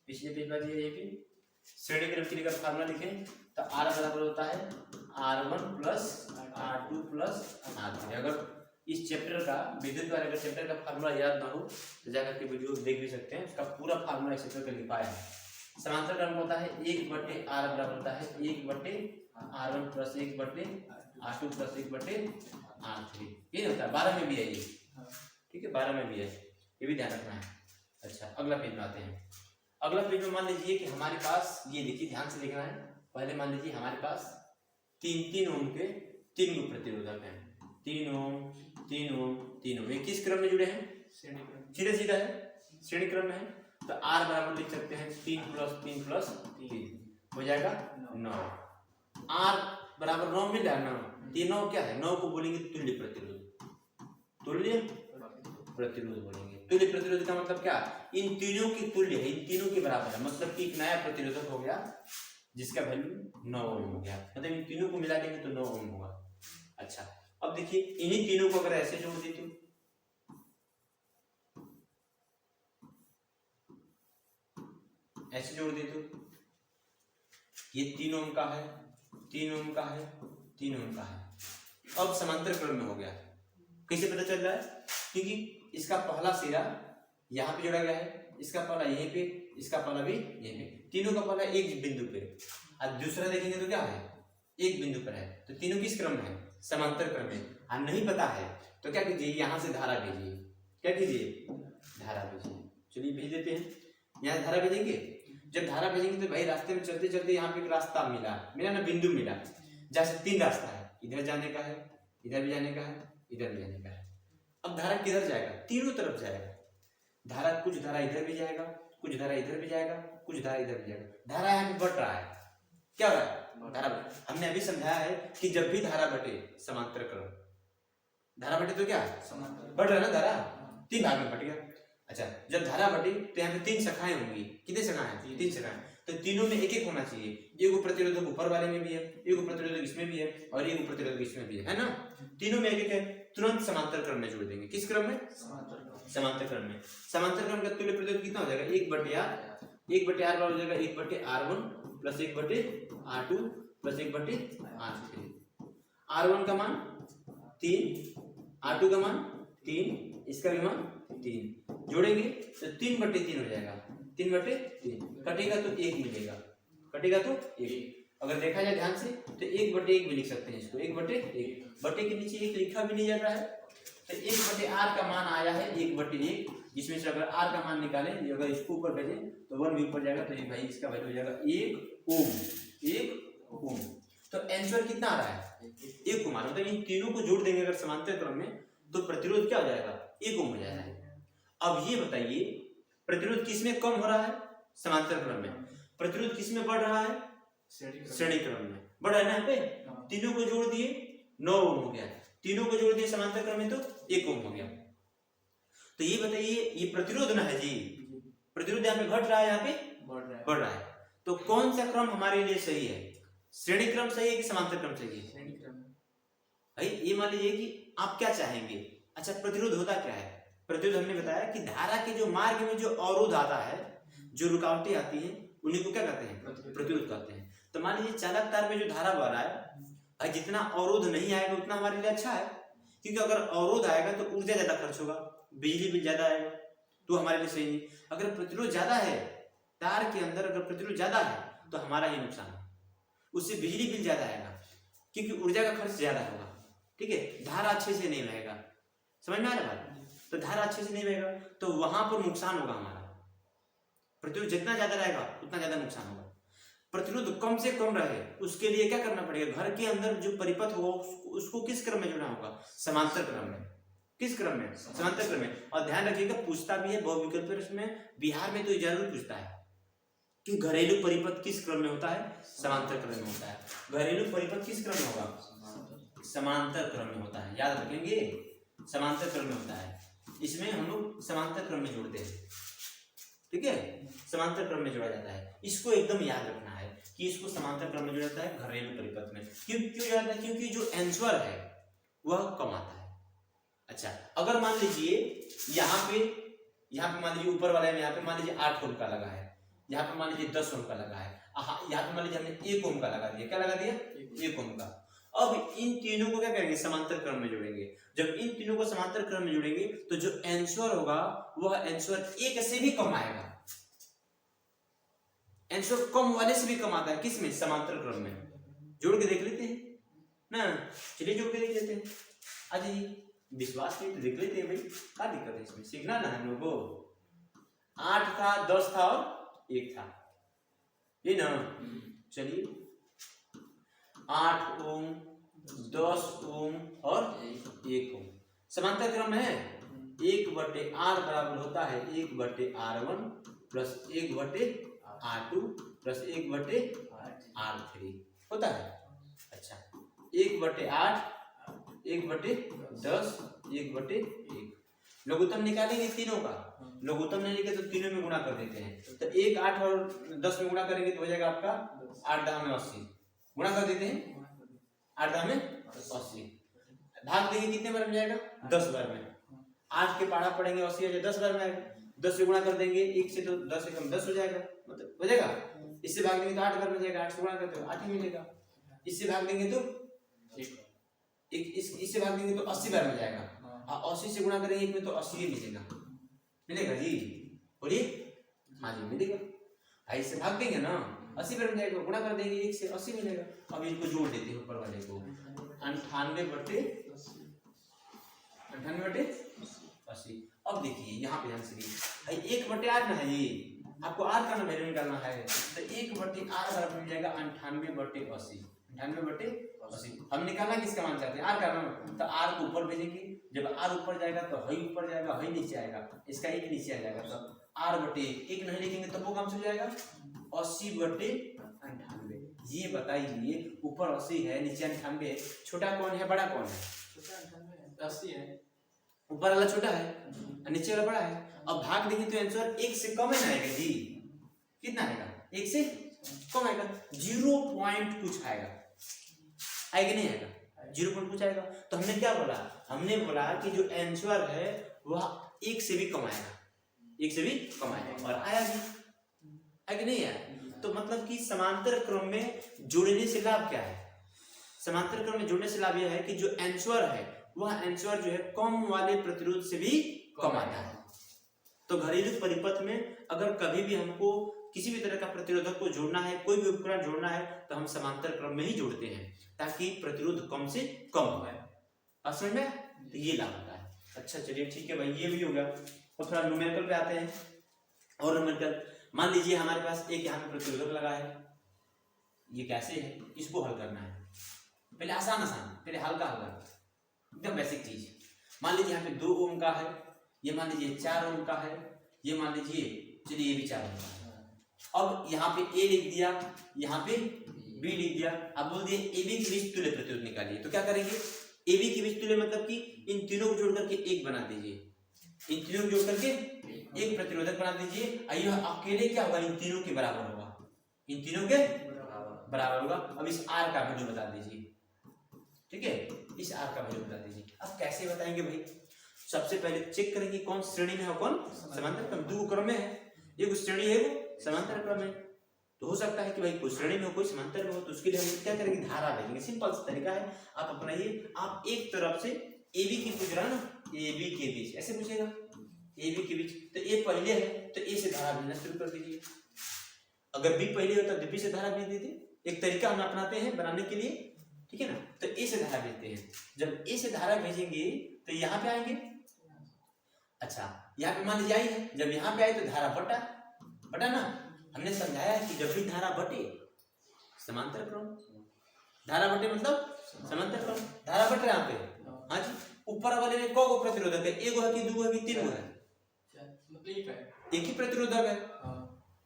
पिछले पेज पर ये पे श्रेणी क्रम के लिए फार्मूला लिखें तो R बराबर होता है R1 plus R2 plus R3। अगर इस चैप्टर का विद्युत वाले अगर चैप्टर का फार्मूला याद ना हो तो जाकर के वीडियो देख भी सकते हैं, उसका पूरा फार्मूला इस चैप्टर का लिखा है। समांतर क्रम होता है 1/R बराबर होता है 1/R1 plus 1/R2 plus 1/R3। ये होता है 12 में भी है ये, ठीक है 12 में भी है, ये भी ध्यान रखना है। अच्छा अगला पेज में आते हैं। अगला पेज में मान लीजिए कि हमारे पास, ये देखिए ध्यान से देखना है, पहले मान लीजिए हमारे पास 3 ओम के 3 गो प्रतिरोधक हैं, 3 ओम, ये किस क्रम में जुड़े हैं, सीधा सीधा है, श्रेणी क्रम में है। तो R बराबर लिख सकते हैं 3 प्लस 3 हो जाएगा 9। R बराबर 9 मिल जाएगा, 9 क्या है, 9 को बोलेंगे तुल्य प्रतिरोध, तुल्य प्रतिरोध बोलेंगे। तुल्य प्रतिरोध का मतलब क्या, इन तीनों की तुल्य है, इन तीनों के बराबर है, मतलब कि एक नया प्रतिरोधक हो गया जिसका वैल्यू 9 ओम हो गया, मतलब इन तीनों को मिला देंगे तो 9 ओम होगा। अच्छा अब देखिए इन्हीं तीनों को अगर ऐसे जोड़ देती हूँ, ऐसे जोड़ देती हूँ, ये 3 ओम का है, 3 ओम का है, 3 ओम का है, अब समांतर क्रम में हो गया। कैसे पता चल रहा है, क्योंकि इसका पहला सिरा यहाँ पे जोड़ा गया है, इसका पहला यहीं पे, इसका पहला भी यहीं पे, तीनों का पहला एक बिंदु पे, और दूसरा देखेंगे तो क्या है, एक बिंदु पर है। तो तीनों किस क्रम में है, समांतर क्रम में। और नहीं पता है तो क्या कीजिए, यहाँ से धारा भेजिए, क्या कीजिए, धारा भेजिए। चलिए भेज देते हैं, यहाँ धारा भेजेंगे। जब धारा भेजेंगे तो भाई रास्ते में चलते चलते यहाँ पे एक रास्ता मिला ना, बिंदु मिला, जैसे 3 रास्ता है, इधर जाने का है, इधर भी जाने का है, इधर भी जाने का है। अब धारा किधर जाएगा, तीनों तरफ जाएगा धारा, कुछ धारा इधर भी जाएगा, कुछ धारा इधर भी जाएगा, कुछ धारा इधर भी जाएगा। धारा यहाँ पे बढ़ रहा है, क्या हो रहा है, धारा। हमने अभी समझाया है कि जब भी धारा बटे, समांतर क्रम, धारा बटे तो क्या है, बढ़ रहा है ना, धारा 3 भाग में बट गया। अच्छा जब धारा बटी तो यहाँ पे 3 शाखाएं होंगी, कितने शाखाएं, 3 शाखाएं, तो तीनों में एक एक होना चाहिए। एक प्रतिरोधक ऊपर वाले में भी है, एक प्रतिरोधक इसमें भी है, और एक प्रतिरोधक इसमें भी है ना, तीनों में एक एक है। तुरंत समांतर क्रम में जोड़ देंगे, किस क्रम में, समांतर क्रम में। समांतर क्रम का तुल्य प्रतिरोध कितना हो जाएगा, 1/R बराबर हो जाएगा 1/R1 plus 1/R2 plus 1/R3। R1 का मान 3, R2 का मान 3, इसका भी मान 3, जोड़ेंगे तो 3/3 हो जाएगा, 3/3 कटेगा तो 1 मिलेगा, कटेगा तो 1। अगर देखा जाए ध्यान से तो 1/1 भी लिख सकते हैं इसको, 1/1, बटे के नीचे 1 लिखा भी नहीं जा रहा है, तो 1/R का मान आया है 1/1, जिसमें से अगर R का मान निकालें, अगर इसको ऊपर भेजें तो 1 भी ऊपर जाएगा, तो ये भाई इसका वैल्यू हो जाएगा 1 ओम। तो आंसर कितना आ रहा है, 1 ओम। मतलब इन तीनों को जोड़ देंगे अगर समांतर क्रम में, तो प्रतिरोध क्या हो जाएगा, 1 ओम हो जाएगा। अब ये बताइए प्रतिरोध किसमें कम हो रहा है? समांतर क्रम में। प्रतिरोध किसमें बढ़ रहा है? श्रेणी क्रम में। बढ़ रहा है ना यहाँ पे? तीनों को जोड़ दिए 9 ओम हो गया, तीनों को जोड़ दिए समांतर क्रम में तो 1 ओम हो गया। तो ये बताइए ये प्रतिरोध ना है जी, प्रतिरोध यहाँ पे घट रहा है, यहाँ पे बढ़ रहा है। तो कौन सा क्रम हमारे लिए सही है? श्रेणी क्रम सही है कि समांतर क्रम सही है? श्रेणी क्रम। भाई ये मान लीजिए कि आप क्या चाहेंगे। अच्छा प्रतिरोध होता क्या है? प्रतिरोध हमने बताया कि धारा के जो मार्ग में जो अवरोध आता है, जो रुकावटें आती हैं, उन्हीं को क्या कहते हैं? प्रतिरोध कहते हैं। तो मान लीजिए चालक तार में जो धारा बह रहा है, भाई जितना अवरोध नहीं आएगा उतना हमारे लिए अच्छा है, क्योंकि अगर अवरोध आएगा तो ऊर्जा ज्यादा खर्च होगा, बिजली बिल ज्यादा आएगा, तो हमारे लिए सही नहीं। अगर प्रतिरोध ज्यादा है तार के अंदर, अगर प्रतिरोध ज्यादा है तो हमारा ही नुकसान है, उससे बिजली बिल ज्यादा आएगा क्योंकि ऊर्जा का खर्च ज्यादा होगा। ठीक है, धारा अच्छे से नहीं रहेगा, समझ में आ रहा है? तो धारा अच्छे से नहीं रहेगा तो वहां पर नुकसान होगा हमारा। प्रतिरोध जितना ज्यादा रहेगा उतना ज्यादा नुकसान होगा। प्रतिरोध कम से कम रहे उसके लिए क्या करना पड़ेगा? घर के अंदर जो परिपथ होगा उसको किस क्रम में जोड़ना होगा? समांतर क्रम में। किस क्रम में? समांतर क्रम में। और ध्यान रखिएगा पूछता भी है बहुविकल्पीय प्रश्न में, बिहार में तो जरूर पूछता है कि घरेलू परिपथ किस क्रम में होता है? समांतर क्रम में होता है। घरेलू परिपथ किस क्रम में होगा? समांतर क्रम में होता है, याद रखेंगे, समांतर क्रम में होता है। इसमें हम लोग समांतर क्रम में जोड़ते हैं, ठीक है, समांतर क्रम में जोड़ा जाता है। इसको एकदम याद रखना है कि इसको समांतर क्रम में जोड़ा जाता है घरेलू परिपथ में। क्यों जोड़ा जाता है? क्योंकि जो आंसर है वह कम आता है। अच्छा अगर मान लीजिए यहाँ पे मान लीजिए ऊपर वाले में यहाँ पे मान लीजिए 8 ओम का लगा है, यहाँ पे मान लीजिए 10 ओम का लगा है, यहाँ पे मान लीजिए हमने 1 ओम का लगा दिया। क्या लगा दिया? 1 ओम का। अब इन तीनों को क्या करेंगे? समांतर क्रम में जोड़ेंगे। जब इन तीनों को समांतर क्रम में जोड़ेंगे तो जो आंसर होगा वह आंसर 1 से भी कम आएगा। आंसर कम वाले से भी कम आता है, किसमें? समांतर क्रम में। जोड़ के देख लेते हैं ना, चलिए जोड़ के देख लेते हैं। आ जाइए, विश्वास नहीं तो देख लेते हैं भाई, क्या दिक्कत है इसमें? सीखना ना हम लोग को। 8 था, 10 था और 1 था, ये ना। चलिए 8 ओम, 10 ओम और 1 ओम समांतर क्रम है। 1/R बराबर होता है 1/R1 plus 1/R2 plus 1/R3 होता है। अच्छा 1/8, 1/10, 1/1। लघुत्तम निकालेंगे तीनों का, लघुत्तम नहीं लिखे तो तीनों में गुणा कर देते हैं। तो 1, 8 और 10 में गुणा करेंगे तो हो जाएगा आपका 8 10 में 80। गुणा कर देते हैं 8 10 में 80। भाग देंगे कितने बार में जाएगा? 10 बार में। 8 के पढ़ा पढ़ेंगे 80 हो जाए 10 बार में आएगा। 10 से गुणा कर देंगे 1 से तो 10 से कम 10 हो जाएगा, मतलब हो जाएगा। इससे भाग देंगे तो 8 बार में जाएगा, 8 से गुणा करते हो 8 ही मिलेगा। इससे भाग देंगे तो इससे भाग देंगे तो 80 बार में जाएगा। 80 से गुणा करेंगे 1 में तो 80 ही मिलेगा। मिलेगा जी? बोलिए। हाँ जी मिलेगा। भाई इससे भाग देंगे ना 80 बार में जाएगा, गुणा कर देंगे 1 से 80 मिलेगा। अब इनको जोड़ देते हैं ऊपर वाले को 98/80। अब देखिए यहाँ पे ध्यान से देखिए 1/8 ना है, ये आपको r का वैल्यू निकालना है तो 1/r बराबर मिल जाएगा 98/80। 98/80 हम निकालना किसका मान चाहते हैं? r का नाम। तो r को ऊपर भेजेंगे, जब r ऊपर जाएगा तो हई ऊपर जाएगा, हई नीचे आएगा, इसका 1 नीचे आ जाएगा। तो r/1 नहीं लिखेंगे तो वो काम से हो जाएगा 80/98। ये बताइए ऊपर 80 है नीचे 98 है, छोटा कौन है बड़ा कौन है? 80 है। ऊपर वाला छोटा है और नीचे वाला बड़ा है। अब भाग देंगे तो आंसर 1 से कम है ना आएगा जी। कितना आएगा? 1 से कम आएगा, 0 पॉइंट कुछ आएगा, आएगा नहीं आएगा? 0 पॉइंट कुछ आएगा। तो हमने क्या बोला? हमने बोला कि जो आंसर है वह 1 से भी कम आएगा, 1 से भी कम आएगा। और आया भी, आएगा नहीं आया? तो मतलब कि समांतर क्रम में जोड़ने से लाभ क्या है? समांतर क्रम में जोड़ने से लाभ यह है कि जो आंसर है वह आंसर जो है कम वाले प्रतिरोध से भी कम आता है। तो घरेलू परिपथ में अगर कभी भी हमको किसी भी तरह का प्रतिरोधक को जोड़ना है, कोई भी उपकरण जोड़ना है, तो हम समांतर क्रम में ही जोड़ते हैं ताकि प्रतिरोध कम से कम हो जाए। समझ में? तो ये लाभ होता है। अच्छा चलिए ठीक है भाई, ये भी हो गया। और थोड़ा न्यूमेरिकल पे आते हैं। और न्यूमेरिकल मान लीजिए हमारे पास एक यहाँ पे प्रतिरोधक लगा है, ये कैसे है, इसको हल करना है। पहले आसान, पहले हल्का एकदम बेसिक चीज। मान लीजिए यहाँ पे 2 ओम का है, ये मान लीजिए 4 ओम का है, ये मान लीजिए चलिए ये भी 4 ओम का है। अब यहाँ पे ए लिख दिया, यहाँ पे बी लिख दिया। अब बोल दिए ए बी के बीच तुल्य प्रतिरोध निकालिए। तो क्या करेंगे, ए बी के बीच तुल्य मतलब कि इन तीनों को जोड़ करके एक बना दीजिए, इन तीनों को जोड़ करके एक प्रतिरोधक बना दीजिए। आइए अकेले क्या होगा, इन तीनों के बराबर होगा, इन तीनों के बराबर होगा। अब इस आर का वैल्यू बता दीजिए, ठीक है, इस आर का वैल्यू बता दीजिए। अब कैसे बताएंगे भाई, सबसे पहले चेक करेंगे कौन श्रेणी में है कौन समांतर क्रम। दो क्रम में है, एक श्रेणी है वो समांतर क्रम है। तो हो सकता है कि भाई कोई श्रेणी में हो कोई समांतर में हो, तो उसके लिए हम क्या करेंगे, धारा भेजेंगे। सिंपल सा तरीका है, आप अपनाइए। आप एक तरफ से ए बी की पूछ रहा है ना, ए बी के बीच ऐसे पूछेगा, ए बी के बीच, तो ए पहले है तो ए से धारा भेजना शुरू कर दीजिए। अगर बी पहले हो तो बी से धारा भेज दीजिए। एक तरीका हम अपनाते हैं बनाने के लिए, ठीक है ना। तो ए से धारा भेजते हैं, जब ए से धारा भेजेंगे तो यहाँ पे आएंगे। अच्छा, यहाँ पे मान लीजिए आई है, जब यहाँ पे आए तो धारा बटा ना। हमने समझाया है कि जब भी धारा बटे समांतर क्रम, धारा बटे मतलब समांतर क्रम, धारा बट रहा है यहाँ पे। हाँ जी, ऊपर वाले में कौ प्रतिरोधक है, एक है कि दो है कि तीन है, एक ही प्रतिरोधक है।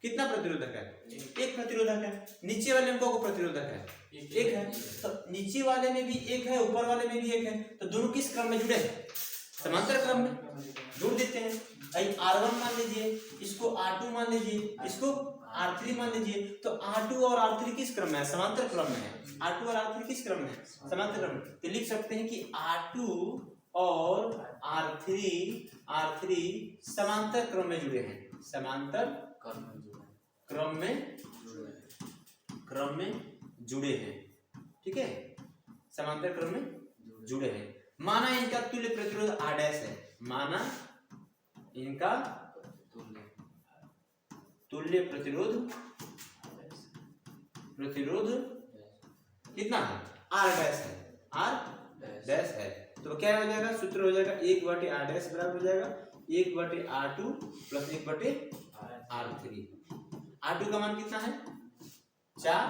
कितना प्रतिरोधक है, एक प्रतिरोधक है। नीचे वाले में कौ प्रतिरोधक है, एक है। तो नीचे वाले में भी एक है, ऊपर वाले में भी एक है, तो दोनों किस क्रम में जुड़े हैं, समांतर क्रम में जोड़ देते हैं। R1 मान लीजिए, इसको R2 मान लीजिए, इसको R3 मान लीजिए। तो R2 और R3 किस क्रम में है, समांतर क्रम में है। R2 और R3 किस क्रम में है, समांतर क्रम में। तो लिख सकते हैं कि R2 और R3 समांतर क्रम में जुड़े हैं, समांतर क्रम में जुड़े हैं, ठीक है, समांतर क्रम में जुड़े हैं। माना इनका तुल्य प्रतिरोध R' है, माना इनका तुल्य प्रतिरोध कितना है, R' है, R' है। तो क्या हो जाएगा, सूत्र हो जाएगा 1/R' बराबर हो जाएगा 1/R2 प्लस 1/R3। R2 का मान कितना है 4,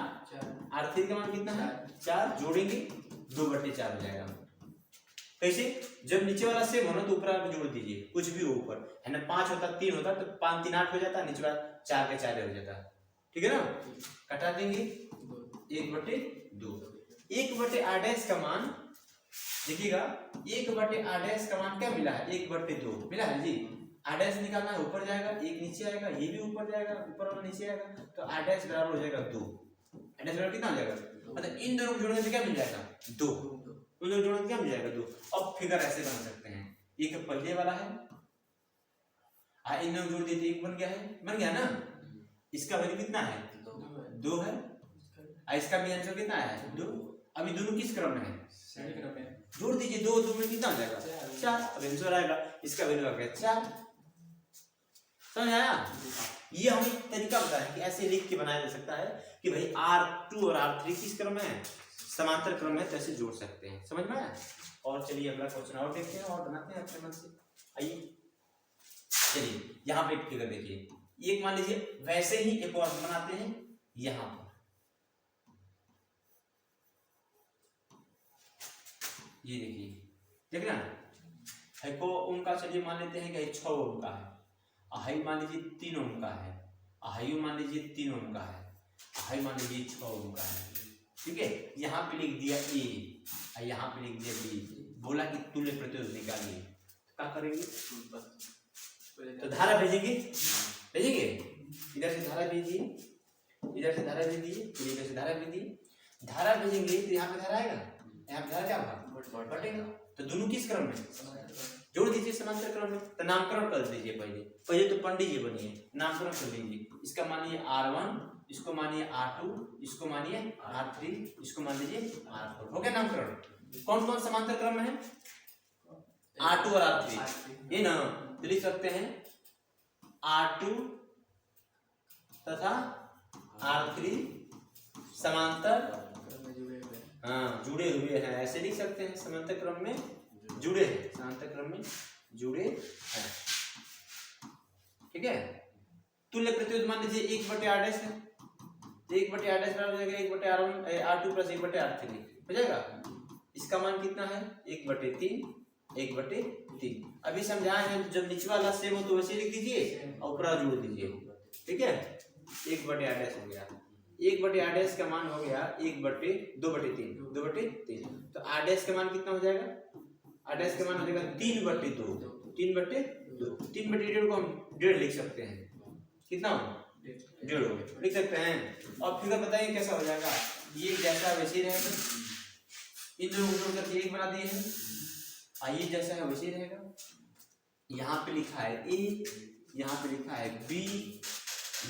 R3 का मान कितना है 4, जोड़ेंगे 2/4 हो जाएगा। कैसे, जब नीचे वाला सेम हो ना तो ऊपर वाला जोड़ दीजिए, कुछ भी हो ऊपर है ना। 5 होता 3 होता तो 5 3 8 हो जाता, नीचे वाला 4 के 4 हो जाता, ठीक है ना। कटा देंगे 1/2। 1/R' का मान देखिएगा, 1/R' का मान क्या मिला है, 1/2 मिला है जी। R' निकालना है, ऊपर जाएगा, एक नीचे आएगा, ये भी ऊपर जाएगा, ऊपर वाला नीचे आएगा, तो R' बराबर हो जाएगा 2। R' बराबर कितना हो जाएगा, मतलब इन दोनों को जोड़ने से क्या मिल जाएगा 2, इन दोनों जोड़ने से क्या मिल जाएगा 2। अब फिगर ऐसे बन सकते हैं, एक पहले वाला है, इन दोनों जोड़ दिए एक बन गया ना। इसका वैल्यू कितना है 2 है, इसका भी आंसर कितना है 2। अभी दोनों किस क्रम में है, जोड़ दीजिए 2 में कितना हो जाएगा 4, अब आंसर आएगा, इसका वैल्यू आ गया 4। समझ आया। ये हम एक तरीका बता रहे हैं कि ऐसे लिख के बनाया जा सकता है कि भाई R2 और R3 किस क्रम में है, समांतर क्रम में, तो ऐसे जोड़ सकते हैं। समझ में आया। और चलिए अगला क्वेश्चन और देखते हैं और बनाते हैं अपने मन से। आइए चलिए यहाँ पे एक फिगर देखिए, एक मान लीजिए वैसे ही एक और बनाते हैं यहाँ पर। ये देखिए, देख रहे हैं हाइको ओम का, चलिए मान लेते हैं कि 6 ओम का है, हाई मान लीजिए 3 ओम का है, हाई मान लीजिए 3 ओम का है, हाई मान लीजिए 6 ओम का है, ठीक है। यहाँ पे लिख दिया ए, यहाँ पे लिख दिया बी, बोला कि तुल्य प्रतिरोध निकालिए। क्या करेंगे, तो धारा भेजेंगे, इधर से धारा भेजिए, इधर से धारा भेजिए, इधर से धारा भेजिए। धारा भेजेंगे तो यहाँ पे धारा आएगा, यहाँ पे धारा क्या होगा बटेगा। तो दोनों किस क्रम में, जोड़ दीजिए समांतर क्रम में। तो नामकरण कर दीजिए, पहले तो पंडित जी बनिए, नामकरण कर लीजिए। इसका मानिए R1, इसको मानिए R2, इसको मानिए R3, इसको मान लीजिए R4। हो गया नामकरण। कौन कौन समांतर क्रम में है, R2 और R3, ये ना। तो लिख सकते हैं R2 तथा R3 समांतर जुड़े हुए हैं, ऐसे लिख सकते हैं। समांतर क्रम में जुड़े हैं, समांतर क्रम में जुड़े हैं, ठीक है। तुल्य प्रतिरोध मान लीजिए 1/R' है, 1/R' बराबर हो जाएगा 1/R2 प्लस 1/R3 हो जाएगा। इसका मान कितना है 1/3, 1/3। अभी समझाए हैं, जब नीचे वाला सेम हो तो वैसे लिख दीजिए और ऊपर वाला जोड़ दीजिए, ठीक है। 1/8 हो गया, 1/8 का मान हो गया 1/2/3, 2/3। तो 8 का मान कितना हो जाएगा? 8 का मान हो जाएगा 3/2, 3/2। 3/1.5 को हम 1.5 लिख सकते हैं, कितना हो? 1.5 लिख सकते हैं। और फिगर बताइए कैसा हो जाएगा? ये जैसा वैसे ही रहेगा, इन दोनों को जोड़ करके एक बना दिए हैं, ये जैसा है वैसे ही रहेगा। यहाँ पे लिखा है ए, यहाँ पे लिखा है बी,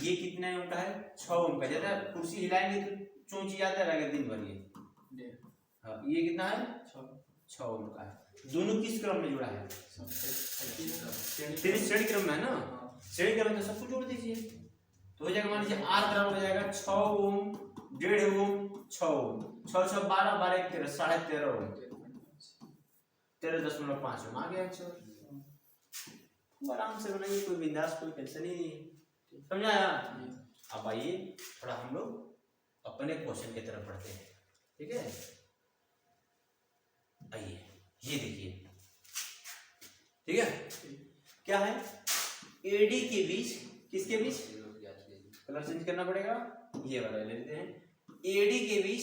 ये कितना ओम का है? 6 ओम का। ज्यादा कुर्सी हिलाएंगे तो चोंची जाता रहेगा दिन भर ये। हाँ, ये कितना है? 6 ओम का है। दोनों किस क्रम में जुड़ा है? श्रेणी क्रम में है ना। श्रेणी क्रम में तो सबको जोड़ दीजिए तो हो जाएगा, मान लीजिए आर बराबर हो जाएगा 6 ओम, 1.5 ओम, 6 ओम, 6 6 12, 12 1 13, 13.5 ओम, 13.5 ओम आ गया आंसर। आराम से बनाइए, कोई बिंदास, कोई टेंशन ही नहीं, समझाया? अब आइए थोड़ा हम लोग अपने क्वेश्चन की तरफ बढ़ते हैं, ठीक है। आइए ये देखिए, ठीक है, क्या है? एडी के बीच, किसके बीच? कलर चेंज करना पड़ेगा, ये वाला ले लेते हैं। एडी के बीच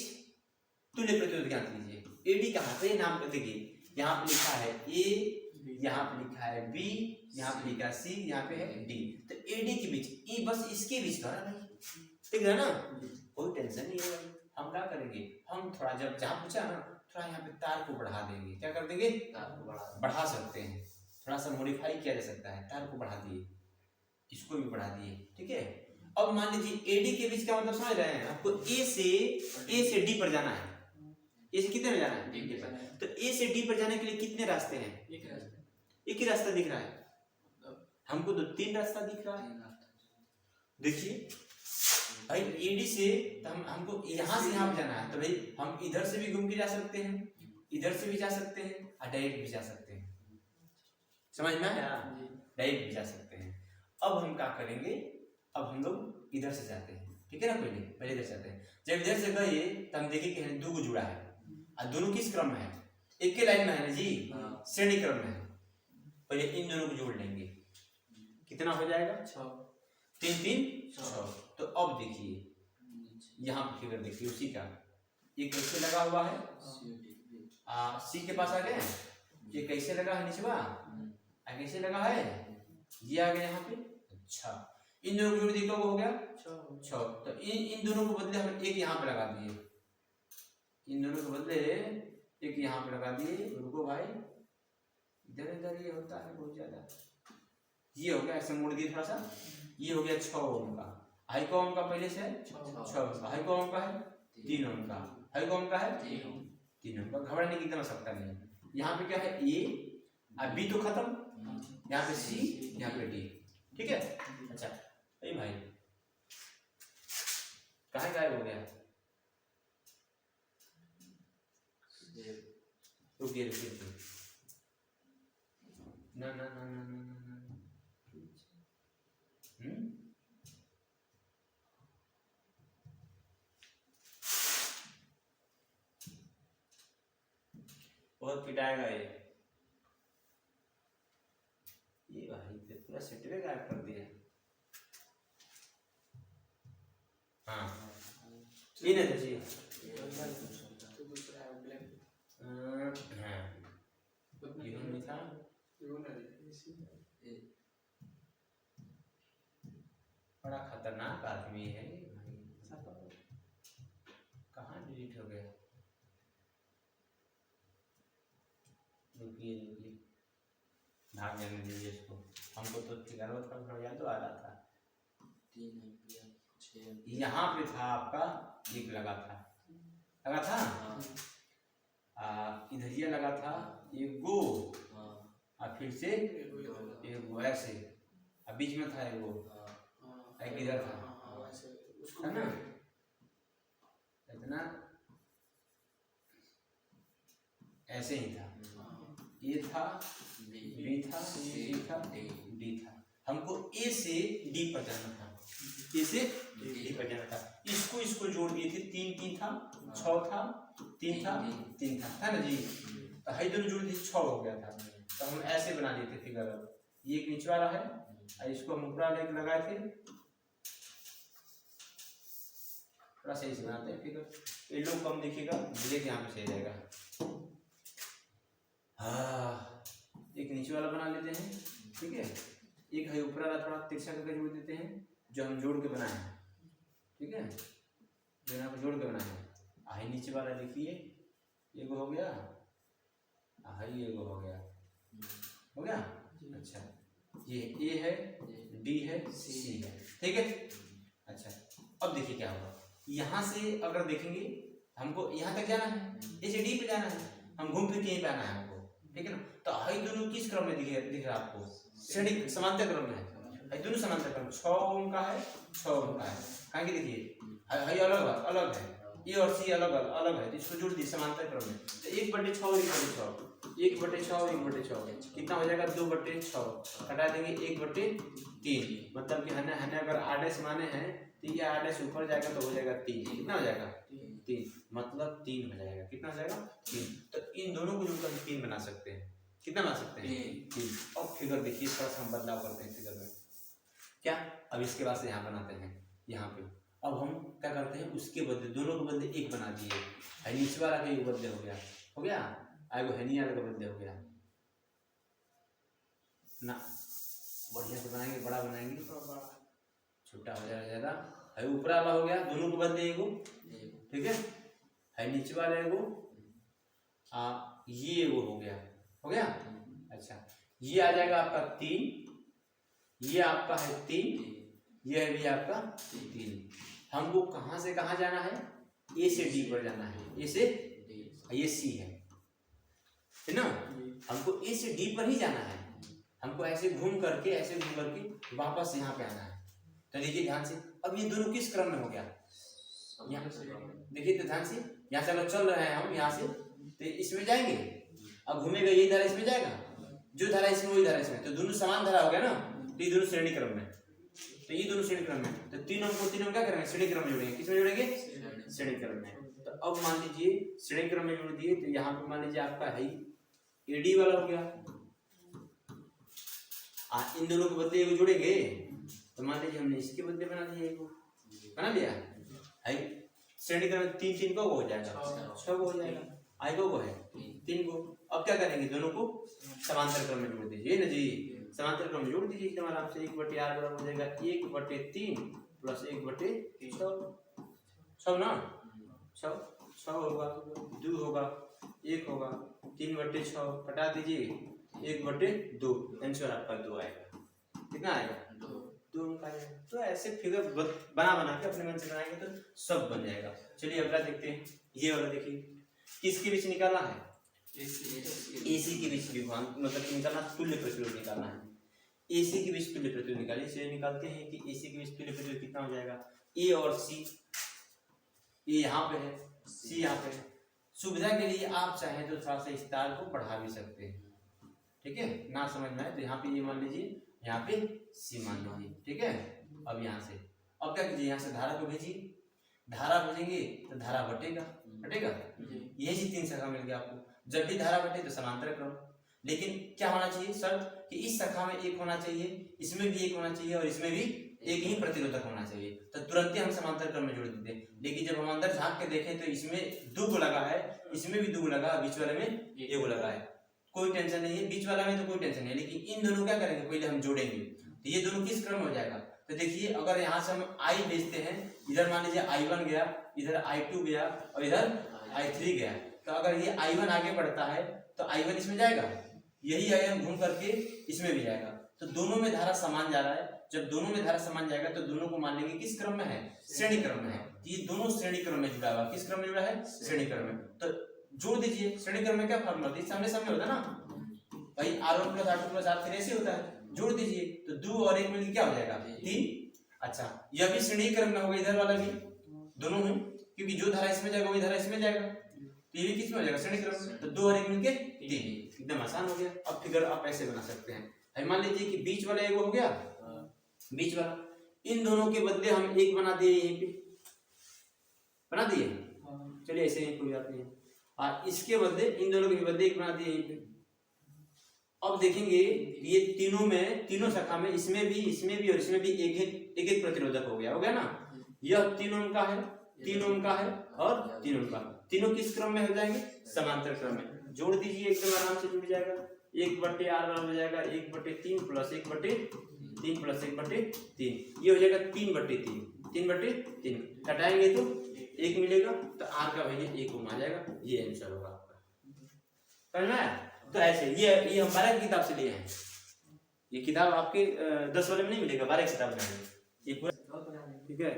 तुल्य प्रतिरोध ज्ञात कीजिए। एडी कहाँ पे? नाम पे देखिए, यहाँ पे लिखा है ए, यहाँ पे लिखा है बी, यहाँ पे लिखा है सी, यहाँ पे है डी। तो एडी के बीच, ई बस इसके बीच का है भाई, ठीक है ना, कोई टेंशन नहीं है भाई। हम क्या करेंगे, हम थोड़ा जब जहाँ पूछा ना, थोड़ा यहाँ पे तार को बढ़ा देंगे। क्या कर देंगे? तार को बढ़ा सकते हैं, थोड़ा सा मॉडिफाई किया जा सकता है। तार को बढ़ा दिए, इसको भी बढ़ा दिए, ठीक है। अब मान लीजिए एडी के बीच का मतलब समझ रहे हैं, आपको ए से डी पर जाना है। ए से कितने में जाना है? डी पर। तो ए से डी पर जाने के लिए कितने रास्ते हैं? एक ही रास्ता दिख रहा है हमको, तो 3 रास्ता दिख रहा है। देखिए भाई, एडी से हमको यहाँ से यहाँ जाना है, तो भाई हम इधर से भी घूम के जा सकते हैं, इधर से भी जा सकते हैं, और डायरेक्ट भी जा सकते हैं। समझ में आया? डायरेक्ट भी जा सकते हैं। अब हम क्या करेंगे, अब हम लोग इधर से जाते हैं, ठीक है ना। पहले इधर जाते हैं। जब इधर से गए तो हम देखें कि 2 को जुड़ा है, और दोनों किस क्रम में है? एक के लाइन में है ना जी, श्रेणी क्रम में है। पहले इन दोनों को जोड़ लेंगे, कितना हो जाएगा? 6, 3 3 6। तो अब देखिए यहाँ पे फिगर देखिए उसी का, ये कैसे लगा हुआ है? सी के पास आ गए, ये कैसे लगा है? निचवा कैसे लगा है? ये आ गया यहाँ पे। अच्छा, इन दोनों को जोड़ दिए, हो गया 6। तो इन दोनों को बदले हम एक यहाँ पे लगा दिए, इन दोनों को बदले एक यहाँ पे लगा दिए। रुको भाई, इधर इधर ये होता है बहुत ज्यादा। ये हो गया, ऐसे मोड़ दिए थोड़ा सा। ये हो गया 6 ओम का। हाई का ओम का पहले से 6 ओम का। हाई का ओम का है 3 ओम का। हाई का ओम का है 3 ओम का। घबराने की इतना सकता नहीं। यहाँ पे क्या है? ए, अब बी तो खत्म, यहाँ पे सी, यहाँ पे डी, ठीक है। अच्छा भाई कहाँ गायब हो गया? रुकिए ना ना ना ना ना ना बहुत पिटाएगा ये भाई, पूरा सेट में गायब कर दिया। हाँ ये नहीं चाहिए। बड़ा खतरनाक आदमी है भाई, कहाँ डिलीट हो गया? रुकिए भाग जाने दीजिए इसको, हमको तो थोड़ा याद तो आ रहा था। 3 यहाँ पे था आपका, एक लगा था इधर ये लगा था, एक गो, और फिर से एक गो ऐसे, अब बीच में था एक गो, एक इधर था, है ना? इतना ऐसे ही था, ये था, बी था, सी था, डी था। हमको ए से डी पर जाना था, ए से डी पर जाना था। इसको जोड़ दिए थे, 3 3 था, 6 था, 3 था, 3 था, है ना जी? तो हाई दोनों जोड़ दिए 6 हो गया था। तो हम ऐसे बना देते फिगर। ये एक नीचे वाला है और इसको हम ऊपर लेके लगाए थे, थोड़ा सही से बनाते हैं फिगर। ये लोग कम दिखेगा, ब्लैक यहाँ पे सही रहेगा। हाँ, एक नीचे वाला बना लेते हैं, ठीक है। एक है ऊपर वाला थोड़ा तिरछा करके जोड़ देते हैं, जो हम जोड़ के बनाए हैं, ठीक है, जो यहाँ पे जोड़ के बनाए हैं। आई नीचे वाला देखिए, ये हो गया, आई ये हो गया, हो गया। अच्छा, ये ए है, डी है, सी है, ठीक है। अच्छा, अब देखिए क्या होगा। यहाँ से अगर देखेंगे, हमको यहाँ तक जाना है, इसे डी पे जाना है, हम घूम फिर के यहीं पे आना है हमको, ठीक है ना। तो हाई दोनों किस क्रम में दिख रहा है आपको? श्रेणी समांतर क्रम में है, दोनों समांतर क्रम। 6 ओम का है, 6 ओम का है। कहाँ की देखिए, हाई अलग है, ए और सी अलग है, तो इसको जोड़ दी समांतर क्रम में। तो 1/6 और 1/6, 1/6 और 1/6 कितना हो जाएगा? 2/6 हटा देंगे, 1/3। मतलब कि हमें अगर आदेश माने हैं तो ये आदेश ऊपर जाएगा तो हो जाएगा 3। कितना हो जाएगा? 3, मतलब 3 हो जाएगा। कितना हो जाएगा? 3। तो इन दोनों को जोड़कर हम 3 बना सकते हैं। कितना बना सकते हैं? 3। अब फिगर देखिए, थोड़ा सा हम बदलाव करते हैं फिगर में। क्या? अब इसके बाद से यहाँ बनाते हैं, यहाँ पे। अब हम क्या करते हैं, उसके बदले दोनों को बदले एक बना दिए। है नीचे वाला का ये बदले हो गया, आगे है नी वाला का बदले हो गया ना। बढ़िया से बनाएंगे, बड़ा बनाएंगे, छोटा हो जाएगा ज्यादा। है ऊपर वाला हो गया, दोनों को बदले एगो, ठीक है नीचे वाला एगो, ये एगो हो गया। अच्छा, ये आ जाएगा आपका 3, ये आपका है 3, ये भी आपका 3। हमको कहां से कहां जाना है? ए से डी पर जाना है, ए से, ये सी है ना। हमको ए से डी पर ही जाना है, हमको ऐसे घूम करके वापस यहाँ पे आना है। तो देखिए ध्यान से, अब ये दोनों किस क्रम में हो गया? यहाँ देखिए तो ध्यान से, यहाँ से अगर चल रहे हैं हम, यहाँ से तो इसमें जाएंगे, अब घूमेगा, ये धारा इसमें जाएगा, जो धारा इसमें वही धारा इसमें, तो दोनों समान धारा हो गया ना। तो ये दोनों श्रेणी क्रम में, तो ये दोनों श्रेणी क्रम में, तो तीनों को क्या करेंगे? श्रेणी क्रम में जोड़ेंगे। किसमें जोड़ेंगे? श्रेणी क्रम में। तो अब मान लीजिए श्रेणी क्रम में जोड़ दिए, तो यहाँ पे मान लीजिए आपका है एडी वाला हो गया। इन दोनों के बदले एगो जोड़ेंगे, तो मान लीजिए हमने इसके बदले बना दिया, एगो बना लिया है। श्रेणी क्रम में 3 को हो जाएगा, 6 को हो जाएगा, आई को है 3 को। अब क्या करेंगे? दोनों को समांतर क्रम में जोड़ दीजिए ना जी, समांतर क्रम में जोड़ दीजिए एकदम आराम से। 1/r बराबर हो जाएगा 1/3 प्लस 1/6, 6 ना, 6 होगा, 2 होगा, 1 होगा, 3/6 हटा दीजिए, 1/2, आंसर आपका 2 आएगा। कितना आएगा? 2 अंक आएगा। तो ऐसे फिगर बना के अपने मन से बनाएंगे तो सब बन जाएगा। चलिए अगला देखते हैं, ये वाला देखिए, किसके बीच निकालना है? एसी के बीच मतलब निकालना, तुल्य प्रतिरोध निकालना है। एसी के बीच तुल्य प्रतिरोध निकालिए। इसलिए निकालते हैं कि एसी के बीच तुल्य प्रतिरोध कितना हो जाएगा? ए और सी, ये यहाँ पे है, सी यहाँ पे है। सुविधा के लिए आप चाहें तो थोड़ा सा इस तार को बढ़ा भी सकते हैं, ठीक है, ना समझ में आए तो यहाँ पे ये मान लीजिए, यहाँ पे सी मान लीजिए, ठीक है। अब यहाँ से अब क्या कीजिए, यहाँ से धारा को भेजिए, धारा भेजेंगे तो धारा बटेगा, यही चीज 3 शाखा मिल गया आपको। जब भी धारा बटे तो समांतर क्रम, लेकिन क्या होना चाहिए शर्त कि इस शाखा में 1 होना चाहिए, इसमें भी 1 होना चाहिए और इसमें भी 1 ही प्रतिरोधक होना चाहिए। तो तुरंत ही हम समांतर क्रम में जोड़ देते हैं। लेकिन जब हम अंदर झांक के देखें तो इसमें 2 लगा है, इसमें भी 2 लगा, बीच वाले में 1 लगा है। कोई टेंशन नहीं है, बीच वाला में तो कोई टेंशन नहीं है, लेकिन इन दोनों क्या करेंगे, पहले हम जोड़ेंगे। तो ये दोनों किस क्रम में हो जाएगा? तो देखिए, अगर यहाँ से हम आई भेजते हैं, इधर मान लीजिए I1 गया, इधर I2 गया और इधर I3 गया, तो अगर ये I1 आगे बढ़ता है तो I1 इसमें जाएगा, यही I1 घूम करके इसमें भी जाएगा। तो दोनों में धारा समान जा रहा है। जब दोनों में धारा समान जाएगा तो दोनों को मान लेंगे किस क्रम में है? श्रेणी क्रम में है। ये दोनों श्रेणी क्रम में जुड़ा हुआ, किस क्रम में जुड़ा है? श्रेणी क्रम में। तो जोड़ दीजिए। श्रेणी क्रम में क्या फार्मूला होता है? सामने होता है ना भाई, R1 + R2 + R3 ऐसे होता है। जोड़ दीजिए तो 2 और 1 मिलकर क्या हो जाएगा? 3। अच्छा, यह भी श्रेणी क्रम में होगा, इधर वाला भी, दोनों में, क्योंकि जो धारा इसमें जाएगा वही धारा इसमें जाएगा, तो ये भी किस में हो जाएगा? श्रेणी क्रम में। तो 2 और 1 मिलके 3, एकदम आसान हो गया। अब फिगर आप ऐसे बना सकते हैं। मान लीजिए कि बीच वाला एगो हो गया, बीच वाला, इन दोनों के बदले हम 1 बना दिए, यहीं पे बना दिए, चलिए ऐसे ही कोई बात नहीं है। और इसके बदले इन दोनों के बदले 1 बना दिए यहीं पे। अब देखेंगे ये तीनों में, तीनों शाखा में, इसमें भी और इसमें भी एक प्रतिरोधक हो गया ना। यह 3 ओम का है, 3 ओम का है और 3 ओम का। तीनों किस क्रम में हो जाएंगे? समांतर क्रम में। जोड़ दीजिए, एकदम आराम से जुड़ जाएगा। 1/r हो जाएगा 1/3 प्लस 1/3 प्लस 1/3, ये हो जाएगा 3/3। 3/3 घटाएंगे तो 1 मिलेगा, तो r का वैल्यू 1 ओम आ जाएगा। ये आंसर होगा आपका, समझ में आया? तो ऐसे ये हम 12 की किताब से लिए हैं। ये किताब आपके 10 वाले में नहीं मिलेगा, 12 की किताब में है ये पूरा, ठीक है।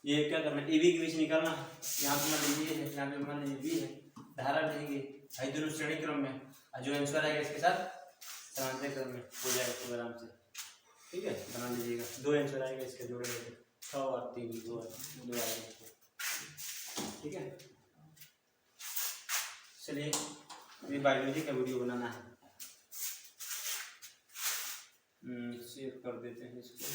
ये क्या करना है, ए बी के बीच निकालना। यहाँ पे मान लीजिए है, यहाँ पे मान लीजिए बी है, धारा लेंगे भाई दोनों श्रेणी क्रम में, और जो आंसर आएगा इसके साथ समांतर क्रम में हो जाएगा तो आराम से, ठीक है। बना लीजिएगा, 2 आंसर आएगा इसके जोड़ेंगे, 6 और 3 2 आएगा, ठीक है। चलिए ये बायोलॉजी का वीडियो बनाना है, सेव कर देते हैं इसको।